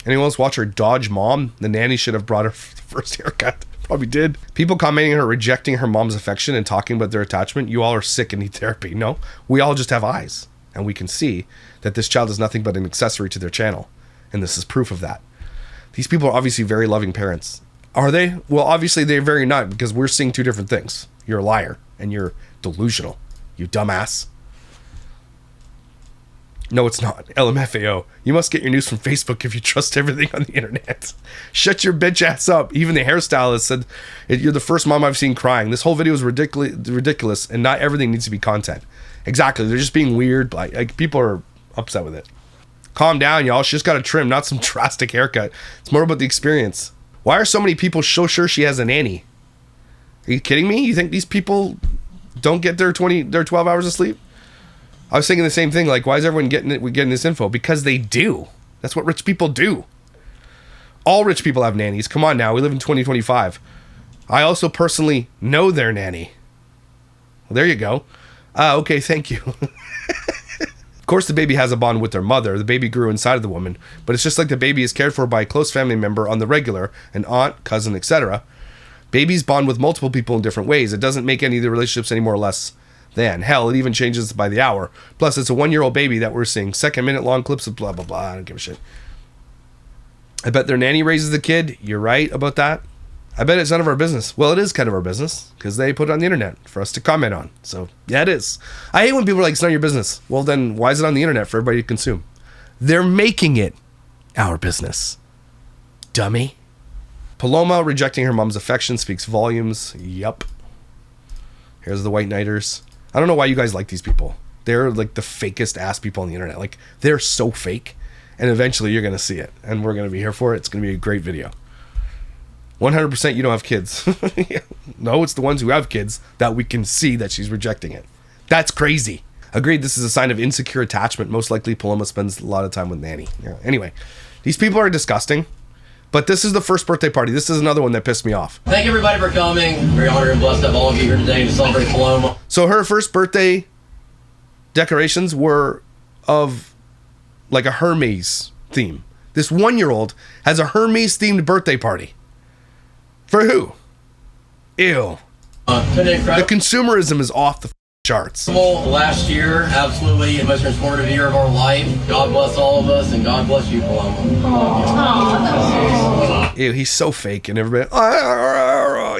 Anyone else watch her dodge mom? The nanny should have brought her first haircut. Probably did. People commenting on her rejecting her mom's affection and talking about their attachment. You all are sick and need therapy. No, we all just have eyes. And we can see that this child is nothing but an accessory to their channel. And this is proof of that. These people are obviously very loving parents. Are they? Well, obviously they're very not, because we're seeing two different things. You're a liar and you're delusional. You dumbass. No, it's not. LMFAO. You must get your news from Facebook if you trust everything on the internet. Shut your bitch ass up. Even the hairstylist said, you're the first mom I've seen crying. This whole video is ridiculous, and not everything needs to be content. Exactly. They're just being weird. Like people are upset with it. Calm down, y'all. She just got a trim, not some drastic haircut. It's more about the experience. Why are so many people so sure she has a nanny? Are you kidding me? You think these people don't get their 12 hours of sleep? I was thinking the same thing. Like, why is everyone getting this info? Because they do. That's what rich people do. All rich people have nannies. Come on now. We live in 2025. I also personally know their nanny. Well, there you go. Okay, thank you. Of course, the baby has a bond with their mother. The baby grew inside of the woman. But it's just like the baby is cared for by a close family member on the regular, an aunt, cousin, etc. Babies bond with multiple people in different ways. It doesn't make any of the relationships any more or less than. Hell, it even changes by the hour. Plus, it's a 1-year-old baby that we're seeing. Second-minute long clips of blah, blah, blah. I don't give a shit. I bet their nanny raises the kid. You're right about that. I bet it's none of our business. Well, it is kind of our business because they put it on the internet for us to comment on. So, yeah, it is. I hate when people are like, it's none of your business. Well, then why is it on the internet for everybody to consume? They're making it our business. Dummy. Paloma rejecting her mom's affection speaks volumes. Yup. Here's the White Knighters. I don't know why you guys like these people. They're like the fakest ass people on the internet. Like, they're so fake. And eventually you're going to see it. And we're going to be here for it. It's going to be a great video. 100% you don't have kids. No, it's the ones who have kids that we can see that she's rejecting it. That's crazy. Agreed, this is a sign of insecure attachment. Most likely Paloma spends a lot of time with nanny. Yeah. Anyway, these people are disgusting. But this is the first birthday party. This is another one that pissed me off. Thank everybody for coming. Very honored and blessed to have all of you here today to celebrate Paloma. So her first birthday decorations were of like a Hermes theme. This 1-year-old has a Hermes themed birthday party. For who? Ew. The consumerism is off the charts. Last year, absolutely the most transformative year of our life. God bless all of us, and God bless you, Paloma. Ew, he's so fake, and everybody,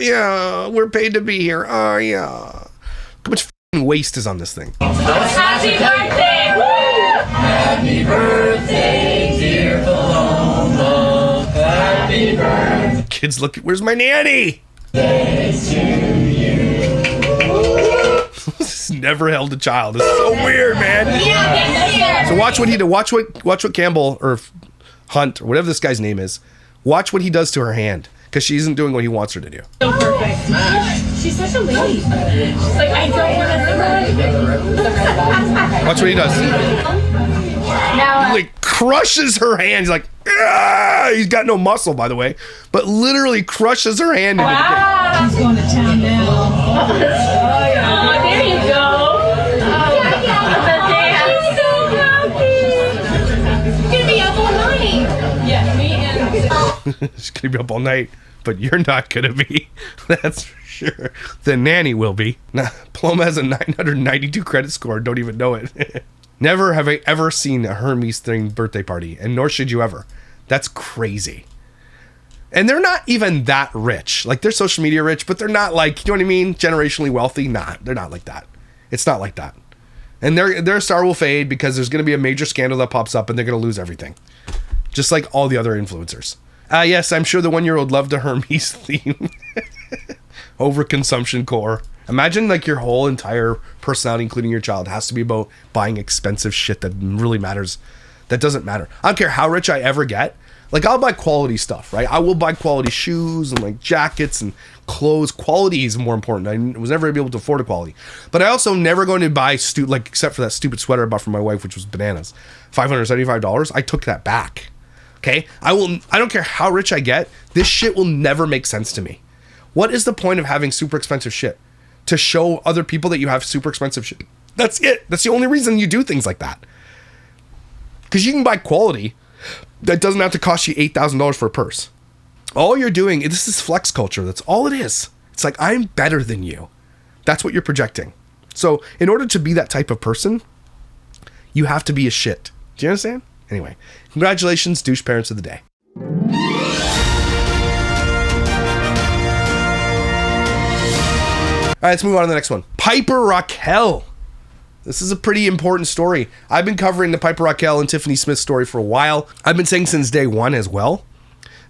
yeah, we're paid to be here. Yeah. How much waste is on this thing? Happy birthday! Woo! Happy birthday, dear Paloma. Happy birthday. Kids, look, where's my nanny? Never held a child. It's so weird, man. So watch what he do. Watch what Campbell or Hunt or whatever this guy's name is. Watch what he does to her hand because she isn't doing what he wants her to do. So perfect. She's such a lady. She's like, I don't want to. Watch what he does. Now, He like crushes her hand. He's like, ah! He's got no muscle, by the way, but literally crushes her hand. wow. He's going to town now. Oh, there you go. She's gonna be up all night, but you're not gonna be. That's for sure. The nanny will be. Nah, Paloma has a 992 credit score. Don't even know it. Never have I ever seen a Hermes themed birthday party, and nor should you ever. That's crazy. And they're not even that rich. Like, they're social media rich, but they're not like, you know what I mean? Generationally wealthy. Nah, they're not like that. It's not like that. And their star will fade because there's going to be a major scandal that pops up and they're going to lose everything. Just like all the other influencers. Yes, I'm sure the 1-year-old loved a Hermes theme. Overconsumption core. Imagine like your whole entire personality, including your child, has to be about buying expensive shit that really matters. That doesn't matter. I don't care how rich I ever get. Like, I'll buy quality stuff, right? I will buy quality shoes and like jackets and clothes. Quality is more important. I was never able to afford a quality. But I also never going to buy, like, except for that stupid sweater I bought for my wife, which was bananas. $575. I took that back. Okay? I don't care how rich I get. This shit will never make sense to me. What is the point of having super expensive shit? To show other people that you have super expensive shit. That's it. That's the only reason you do things like that. Because you can buy quality that doesn't have to cost you $8,000 for a purse. All you're doing, this is flex culture. That's all it is. It's like, I'm better than you. That's what you're projecting. So in order to be that type of person, you have to be a shit. Do you understand? Anyway, congratulations, douche parents of the day. All right, let's move on to the next one. Piper Rockelle. This is a pretty important story. I've been covering the Piper Rockelle and Tiffany Smith story for a while. I've been saying since day one as well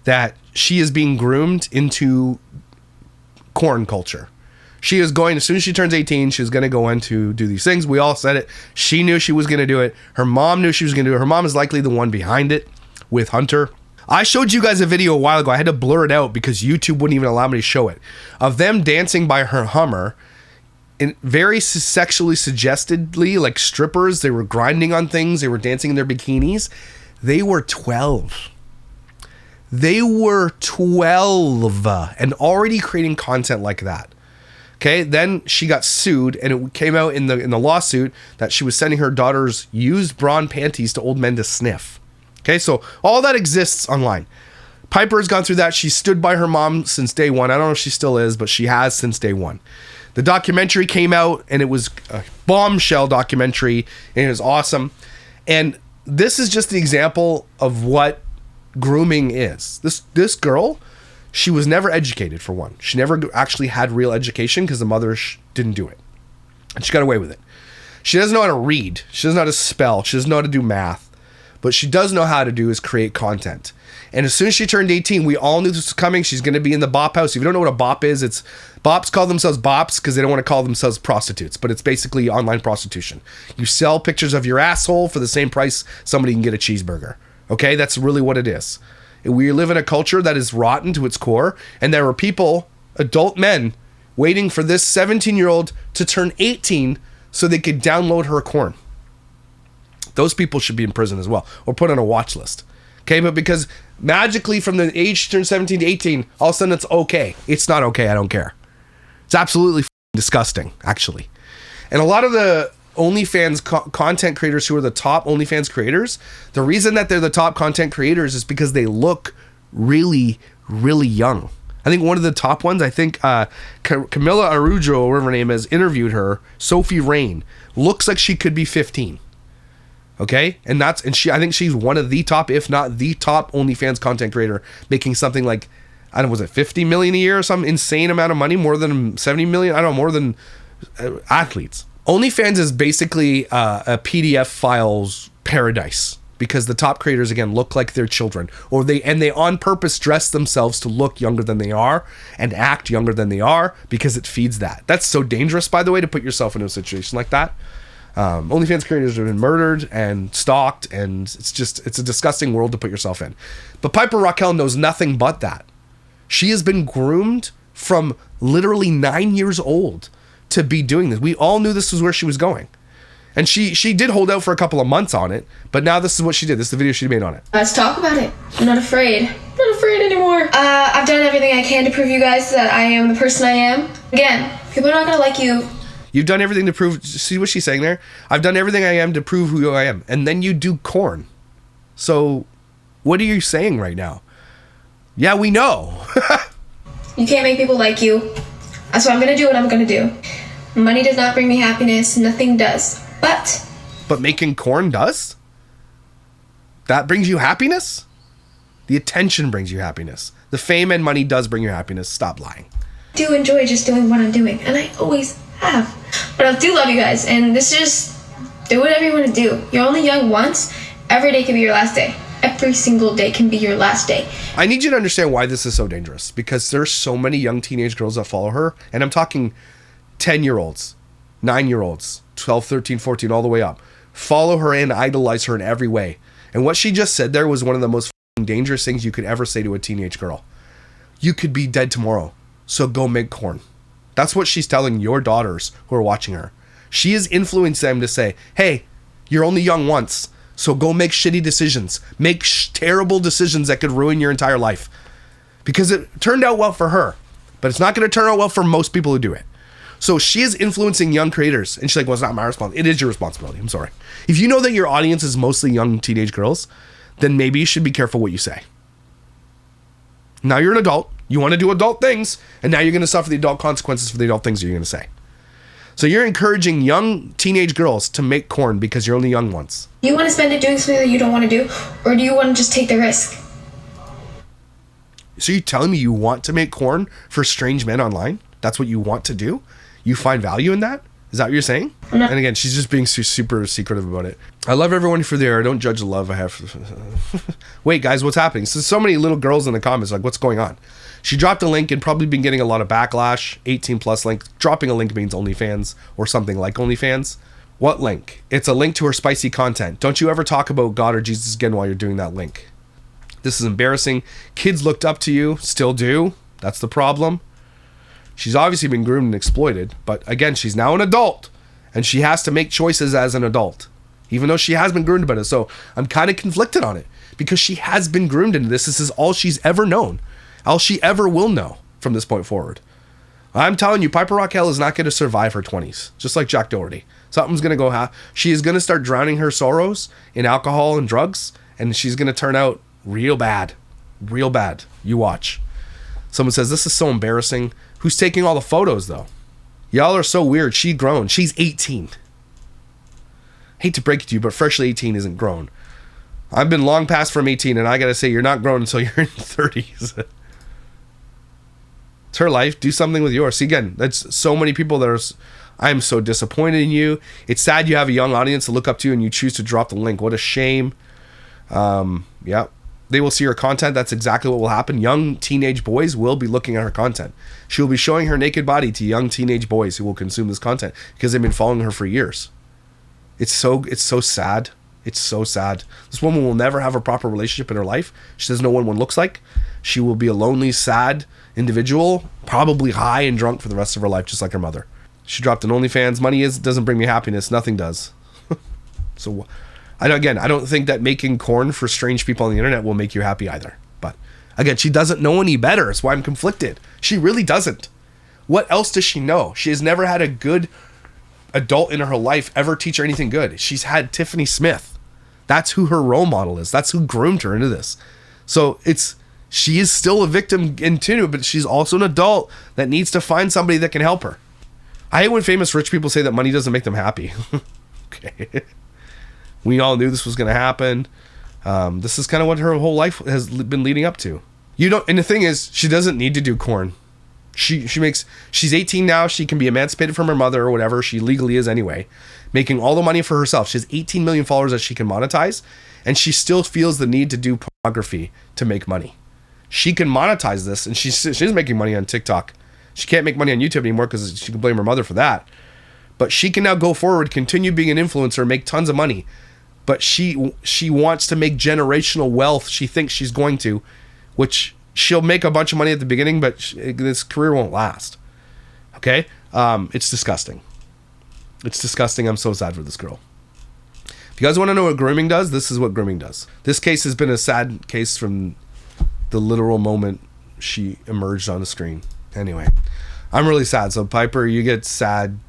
that she is being groomed into corn culture. She is going, as soon as she turns 18, she's going to go in to do these things. We all said it. She knew she was going to do it. Her mom knew she was going to do it. Her mom is likely the one behind it with Hunter. I showed you guys a video a while ago. I had to blur it out because YouTube wouldn't even allow me to show it. Of them dancing by her Hummer. In very sexually suggestedly, like strippers. They were grinding on things. They were dancing in their bikinis. They were 12. They were 12 and already creating content like that. Okay, then she got sued, and it came out in the lawsuit that she was sending her daughter's used bra and panties to old men to sniff. Okay, so all that exists online. Piper has gone through that. She stood by her mom since day one. I don't know if she still is, but she has since day one. The documentary came out, and it was a bombshell documentary, and it was awesome. And this is just the example of what grooming is. This girl, she was never educated, for one. She never actually had real education because the mother didn't do it. And she got away with it. She doesn't know how to read. She doesn't know how to spell. She doesn't know how to do math. But she does know how to do is create content. And as soon as she turned 18, we all knew this was coming. She's going to be in the bop house. If you don't know what a bop is, it's bops call themselves bops because they don't want to call themselves prostitutes. But it's basically online prostitution. You sell pictures of your asshole for the same price somebody can get a cheeseburger. Okay? That's really what it is. We live in a culture that is rotten to its core. And there are people, adult men, waiting for this 17-year-old to turn 18 so they could download her porn. Those people should be in prison as well, or put on a watch list. Okay, but because magically from the age she turned 17 to 18, all of a sudden it's okay. It's not okay, I don't care. It's absolutely disgusting, actually. And a lot of the OnlyFans content creators who are the top OnlyFans creators, the reason that they're the top content creators is because they look really, really young. I think one of the top ones, I think Camila Araujo, whatever her name is, interviewed her, Sophie Rain. Looks like she could be 15. Okay, and I think she's one of the top, if not the top OnlyFans content creator, making something like, I don't know, was it 50 million a year or some insane amount of money, more than 70 million? I don't know, more than athletes. OnlyFans is basically a PDF files paradise because the top creators, again, look like their children, or they on purpose dress themselves to look younger than they are and act younger than they are because it feeds that. That's so dangerous, by the way, to put yourself into a situation like that. OnlyFans creators have been murdered and stalked, and it's a disgusting world to put yourself in. But Piper Rockelle knows nothing but that. She has been groomed from literally 9 years old to be doing this. We all knew this was where she was going. And she did hold out for a couple of months on it, but now this is what she did. This is the video she made on it. Let's talk about it. I'm not afraid. I'm not afraid anymore. I've done everything I can to prove you guys that I am the person I am. Again, people are not gonna like you. You've done everything to prove, see what she's saying there? I've done everything I am to prove who I am. And then you do corn. So what are you saying right now? Yeah, we know. You can't make people like you. So I'm gonna do what I'm gonna do. Money does not bring me happiness. Nothing does. But making corn does? That brings you happiness? The attention brings you happiness. The fame and money does bring you happiness. Stop lying. I do enjoy just doing what I'm doing, and I always have. But I do love you guys, and this is just do whatever you want to do. You're only young once. Every day can be your last day. Every single day can be your last day. I need you to understand why this is so dangerous, because there's so many young teenage girls that follow her, and I'm talking 10-year-olds, 9-year-olds, 12, 13, 14, all the way up. Follow her and idolize her in every way. And what she just said there was one of the most dangerous things you could ever say to a teenage girl. You could be dead tomorrow, so go make corn. That's what she's telling your daughters who are watching her. She has influenced them to say, hey, you're only young once, so go make shitty decisions. Make terrible decisions that could ruin your entire life. Because it turned out well for her, but it's not going to turn out well for most people who do it. So she is influencing young creators, and she's like, well, it's not my responsibility. It is your responsibility. I'm sorry. If you know that your audience is mostly young teenage girls, then maybe you should be careful what you say. Now you're an adult. You want to do adult things, and now you're going to suffer the adult consequences for the adult things you're going to say. So you're encouraging young teenage girls to make corn because you're only young once. Do you want to spend it doing something that you don't want to do, or do you want to just take the risk? So you're telling me you want to make corn for strange men online? That's what you want to do? You find value in that? Is that what you're saying? No. And again, she's just being super secretive about it. I love everyone for their, I don't judge the love I have. Wait, guys, what's happening? So many little girls in the comments, like, what's going on? She dropped a link and probably been getting a lot of backlash. 18 plus link. Dropping a link means OnlyFans or something like OnlyFans. What link? It's a link to her spicy content. Don't you ever talk about God or Jesus again while you're doing that link. This is embarrassing. Kids looked up to you, still do. That's the problem. She's obviously been groomed and exploited, but again, she's now an adult and she has to make choices as an adult, even though she has been groomed about it. So I'm kind of conflicted on it because she has been groomed into this. This is all she's ever known, all she ever will know from this point forward. I'm telling you, Piper Rockelle is not going to survive her 20s, just like Jack Doherty. Something's going to go she is going to start drowning her sorrows in alcohol and drugs, and she's going to turn out real bad. Real bad. You watch. Someone says, this is so embarrassing. Who's taking all the photos, though? Y'all are so weird. She's grown. She's 18. Hate to break it to you, but freshly 18 isn't grown. I've been long past from 18, and I got to say, you're not grown until you're in 30s. It's her life. Do something with yours. See, again, that's so many people that are... I'm so disappointed in you. It's sad you have a young audience to look up to and you choose to drop the link. What a shame. Yeah. They will see her content. That's exactly what will happen. Young teenage boys will be looking at her content. She will be showing her naked body to young teenage boys who will consume this content because they've been following her for years. It's so sad. It's so sad. This woman will never have a proper relationship in her life. She doesn't know what one looks like. She will be a lonely, sad individual, probably high and drunk for the rest of her life, just like her mother. She dropped an OnlyFans. Money doesn't bring me happiness. Nothing does. So I don't think that making corn for strange people on the internet will make you happy either. But again, she doesn't know any better. That's why I'm conflicted. She really doesn't. What else does she know? She has never had a good adult in her life ever teach her anything good. She's had Tiffany Smith. That's who her role model is. That's who groomed her into this. So she is still a victim into it, but she's also an adult that needs to find somebody that can help her. I hate when famous rich people say that money doesn't make them happy. Okay. We all knew this was going to happen. This is kind of what her whole life has been leading up to. And the thing is, she doesn't need to do corn. She's 18 now. She can be emancipated from her mother or whatever she legally is anyway, making all the money for herself. She has 18 million followers that she can monetize, and she still feels the need to do pornography to make money. She can monetize this, and she's making money on TikTok. She can't make money on YouTube anymore because she can blame her mother for that. But she can now go forward, continue being an influencer, make tons of money. But she wants to make generational wealth. She thinks she's going to, which she'll make a bunch of money at the beginning, but this career won't last. Okay? It's disgusting. It's disgusting. I'm so sad for this girl. If you guys want to know what grooming does, this is what grooming does. This case has been a sad case from the literal moment she emerged on the screen. Anyway, I'm really sad. So Piper, you get Sad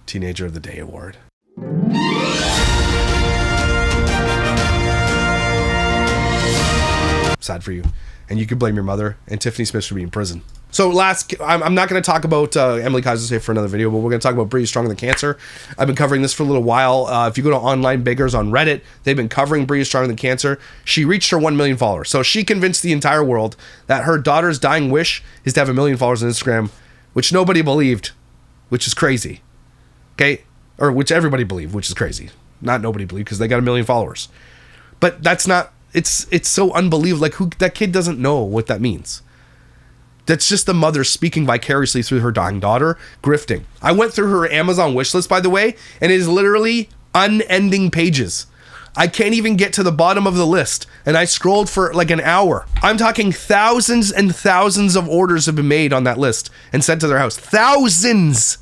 Teenager of the Day award. Sad for you. And you could blame your mother, and Tiffany Smith should be in prison. So I'm not going to talk about Emily Kaiser's Safe for another video, but we're going to talk about Breathe Stronger Than Cancer. I've been covering this for a little while. If you go to Online Beggars on Reddit, they've been covering Breathe Stronger Than Cancer. She reached her 1 million followers. So she convinced the entire world that her daughter's dying wish is to have 1 million followers on Instagram, which nobody believed, which is crazy. Okay? Or which everybody believed, which is crazy. Not nobody believed, because they got 1 million followers. But that's not... It's so unbelievable. Like, that kid doesn't know what that means. That's just the mother speaking vicariously through her dying daughter, grifting. I went through her Amazon wish list, by the way, and it is literally unending pages. I can't even get to the bottom of the list, and I scrolled for like an hour. I'm talking thousands and thousands of orders have been made on that list and sent to their house. Thousands!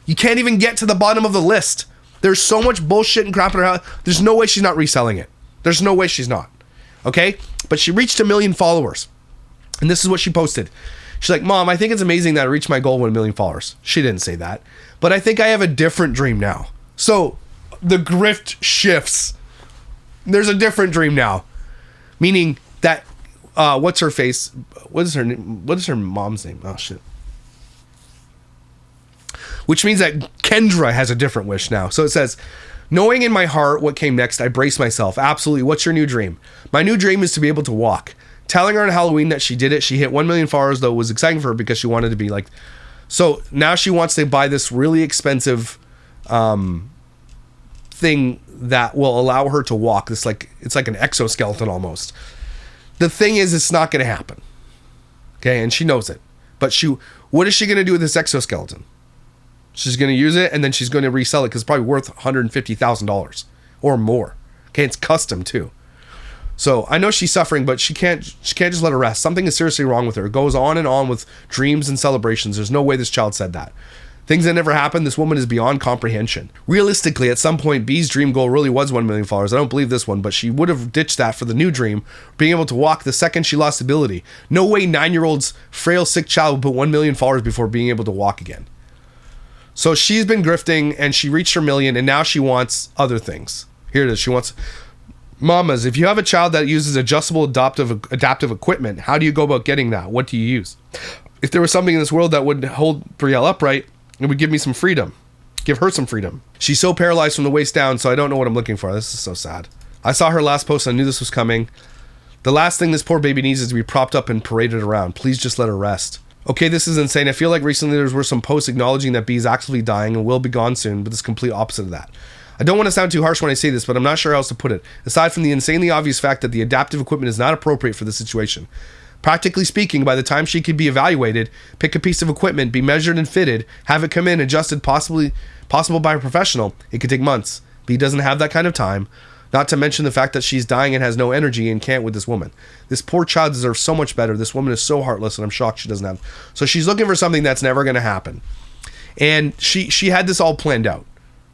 You can't even get to the bottom of the list. There's so much bullshit and crap in her house. There's no way she's not reselling it. There's no way she's not. Okay? But she reached 1 million followers. And this is what she posted. She's like, Mom, I think it's amazing that I reached my goal of 1 million followers. She didn't say that. But I think I have a different dream now. So the grift shifts. There's a different dream now. Meaning that, what's her face? What is her name? What is her mom's name? Oh, shit. Which means that Kendra has a different wish now. So it says, knowing in my heart what came next, I brace myself. Absolutely. What's your new dream? My new dream is to be able to walk. Telling her on Halloween that she did it. She hit 1 million followers, though. It was exciting for her because she wanted to be like... So now she wants to buy this really expensive thing that will allow her to walk. It's like an exoskeleton almost. The thing is, it's not going to happen. Okay, and she knows it. But what is she going to do with this exoskeleton? She's going to use it, and then she's going to resell it because it's probably worth $150,000 or more. Okay, it's custom too. So I know she's suffering, but she can't just let her rest. Something is seriously wrong with her. It goes on and on with dreams and celebrations. There's no way this child said that. Things that never happened. This woman is beyond comprehension. Realistically, at some point, B's dream goal really was 1 million followers. I don't believe this one, but she would have ditched that for the new dream, being able to walk the second she lost ability. No way 9-year-old's frail, sick child would put 1 million followers before being able to walk again. So she's been grifting, and she reached her million, and now she wants other things. Here it is. She wants... Mamas, if you have a child that uses adjustable adaptive equipment, how do you go about getting that? What do you use? If there was something in this world that would hold Brielle upright, it would give me some freedom. Give her some freedom. She's so paralyzed from the waist down, so I don't know what I'm looking for. This is so sad. I saw her last post, and I knew this was coming. The last thing this poor baby needs is to be propped up and paraded around. Please just let her rest. Okay, this is insane. I feel like recently there were some posts acknowledging that B is actively dying and will be gone soon, but it's complete opposite of that. I don't want to sound too harsh when I say this, but I'm not sure how else to put it, aside from the insanely obvious fact that the adaptive equipment is not appropriate for the situation. Practically speaking, by the time she could be evaluated, pick a piece of equipment, be measured and fitted, have it come in, adjusted possible by a professional, it could take months. B doesn't have that kind of time, not to mention the fact that she's dying and has no energy and can't with this woman. This poor child deserves so much better. This woman is so heartless, and I'm shocked she doesn't have. So she's looking for something that's never going to happen. And she had this all planned out.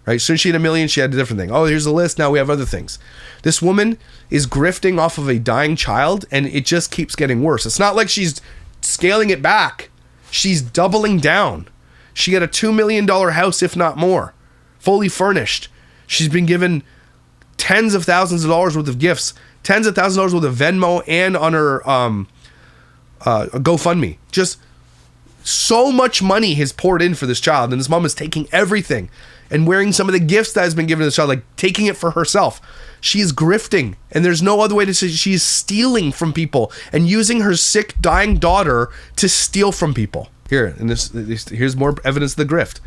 Right? As soon as she had 1 million, she had a different thing. Oh, here's the list. Now we have other things. This woman is grifting off of a dying child, and it just keeps getting worse. It's not like she's scaling it back. She's doubling down. She got a $2 million house, if not more, fully furnished. She's been given tens of thousands of dollars worth of gifts, tens of thousands of dollars worth of Venmo, and on her GoFundMe. Just So much money has poured in for this child, and this mom is taking everything and wearing some of the gifts that has been given to this child, like taking it for herself. She is grifting, and there's no other way to say she's stealing from people and using her sick, dying daughter to steal from people. Here, and here's more evidence of the grift.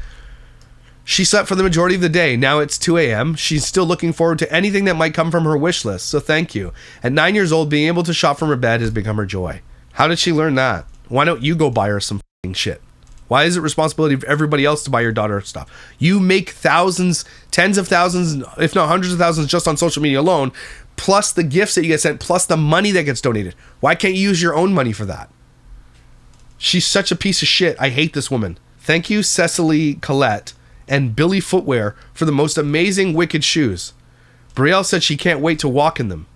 She slept for the majority of the day. Now it's 2 a.m. She's still looking forward to anything that might come from her wish list, so thank you. At 9 years old, being able to shop from her bed has become her joy. How did she learn that? Why don't you go buy her some shit? Why is it responsibility of everybody else to buy your daughter stuff? You make thousands, tens of thousands, if not hundreds of thousands just on social media alone, plus the gifts that you get sent, plus the money that gets donated. Why can't you use your own money for that? She's such a piece of shit. I hate this woman. Thank you, Cecily Collette and Billy Footwear, for the most amazing wicked shoes. Brielle said she can't wait to walk in them.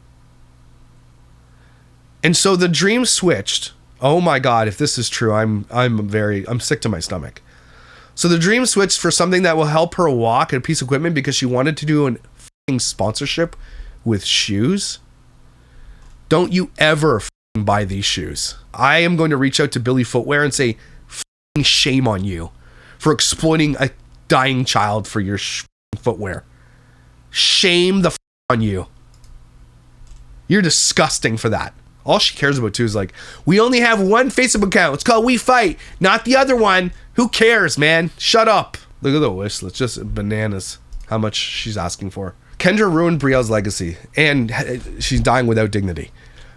And so the dream switched. Oh my God, if this is true, I'm sick to my stomach. So the dream switched for something that will help her walk, a piece of equipment, because she wanted to do an f***ing sponsorship with shoes. Don't you ever f***ing buy these shoes. I am going to reach out to Billy Footwear and say, f***ing shame on you for exploiting a dying child for your footwear. Shame the f*** on you. You're disgusting for that. All she cares about too is like, we only have one Facebook account. It's called We Fight, not the other one. Who cares, man? Shut up. Look at the wish list, just bananas. How much she's asking for. Kendra ruined Brielle's legacy, and she's dying without dignity.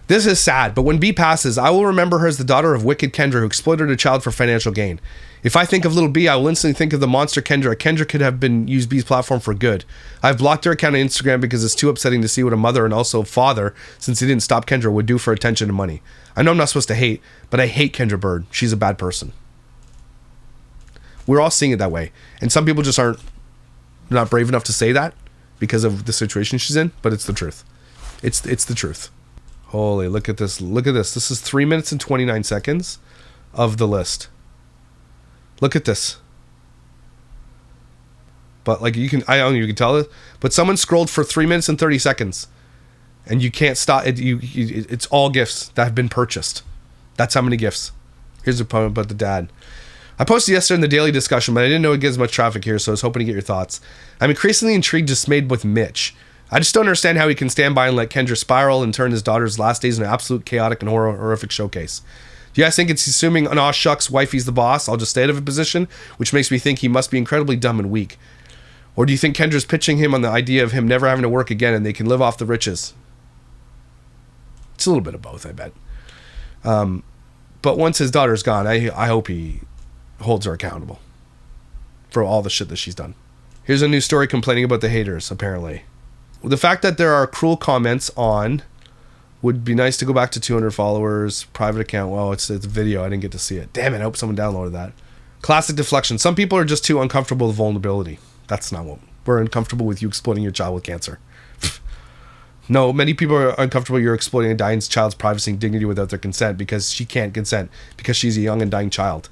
This is sad, but when B passes, I will remember her as the daughter of wicked Kendra who exploited a child for financial gain. If I think of little B, I will instantly think of the monster Kendra. Kendra could have been used B's platform for good. I've blocked her account on Instagram because it's too upsetting to see what a mother and also father, since he didn't stop Kendra, would do for attention and money. I know I'm not supposed to hate, but I hate Kendra Bird. She's a bad person. We're all seeing it that way. And some people just aren't not brave enough to say that because of the situation she's in, but it's the truth. It's the truth. Holy, look at this. Look at this. This is 3 minutes and 29 seconds of the list. Look at this. But like you can tell it, but someone scrolled for 3 minutes and 30 seconds and you can't stop it. It's all gifts that have been purchased. That's how many gifts. Here's a poem about the dad. I posted yesterday in the daily discussion, but I didn't know it gets much traffic here, so I was hoping to get your thoughts. I'm increasingly intrigued, dismayed with Mitch. I just don't understand how he can stand by and let Kendra spiral and turn his daughter's last days into an absolute chaotic and horrific showcase. Do you guys think it's assuming an aw shucks wifey's the boss? I'll just stay out of a position, which makes me think he must be incredibly dumb and weak. Or do you think Kendra's pitching him on the idea of him never having to work again and they can live off the riches? It's a little bit of both, I bet. But once his daughter's gone, I hope he holds her accountable for all the shit that she's done. Here's a new story complaining about the haters, apparently. The fact that there are cruel comments on would be nice to go back to 200 followers, private account. Well, it's a video. I didn't get to see it. Damn it. I hope someone downloaded that. Classic deflection. Some people are just too uncomfortable with vulnerability. That's not what we're uncomfortable with you exploiting your child with cancer. No, many people are uncomfortable you're exploiting a dying child's privacy and dignity without their consent because she can't consent because she's a young and dying child.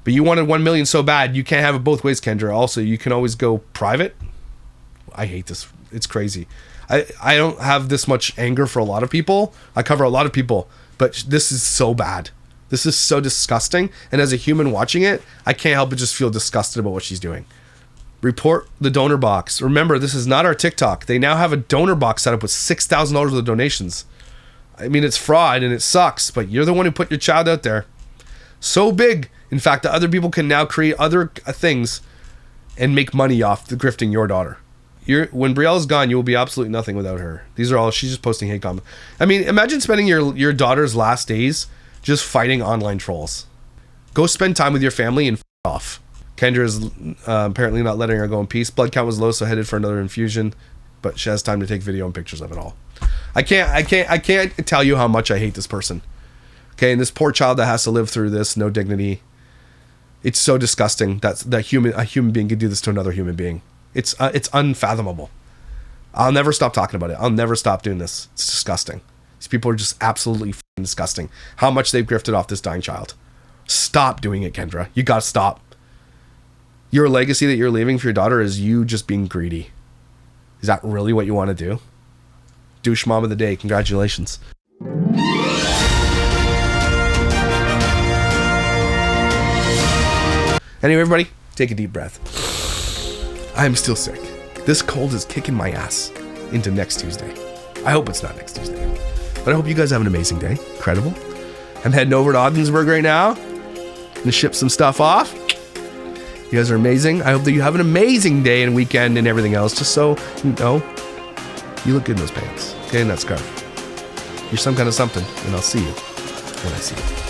But you wanted 1 million so bad, you can't have it both ways, Kendra. Also, you can always go private. I hate this. It's crazy. I don't have this much anger for a lot of people. I cover a lot of people, but this is so bad. This is so disgusting. And as a human watching it, I can't help but just feel disgusted about what she's doing. Report the donor box. Remember, this is not our TikTok. They now have a donor box set up with $6,000 worth of donations. I mean, it's fraud and it sucks, but you're the one who put your child out there. So big, in fact, that other people can now create other things and make money off the grifting your daughter. When Brielle's gone, you will be absolutely nothing without her. These are all, she's just posting hate comments. I mean, imagine spending your daughter's last days just fighting online trolls. Go spend time with your family and f*** off. Kendra is apparently not letting her go in peace. Blood count was low, so headed for another infusion, but she has time to take video and pictures of it all. I can't tell you how much I hate this person. Okay, and this poor child that has to live through this, no dignity. It's so disgusting that a human being could do this to another human being. It's unfathomable. I'll never stop talking about it. I'll never stop doing this. It's disgusting. These people are just absolutely f***ing disgusting. How much they've grifted off this dying child. Stop doing it, Kendra. You gotta stop. Your legacy that you're leaving for your daughter is you just being greedy. Is that really what you want to do? Douche mom of the day. Congratulations. Anyway, everybody, take a deep breath. I'm still sick. This cold is kicking my ass into next Tuesday. I hope it's not next Tuesday. But I hope you guys have an amazing day. Incredible. I'm heading over to Ogdensburg right now. Gonna ship some stuff off. You guys are amazing. I hope that you have an amazing day and weekend and everything else. Just so you know, you look good in those pants. Okay, and that scarf. You're some kind of something, and I'll see you when I see you.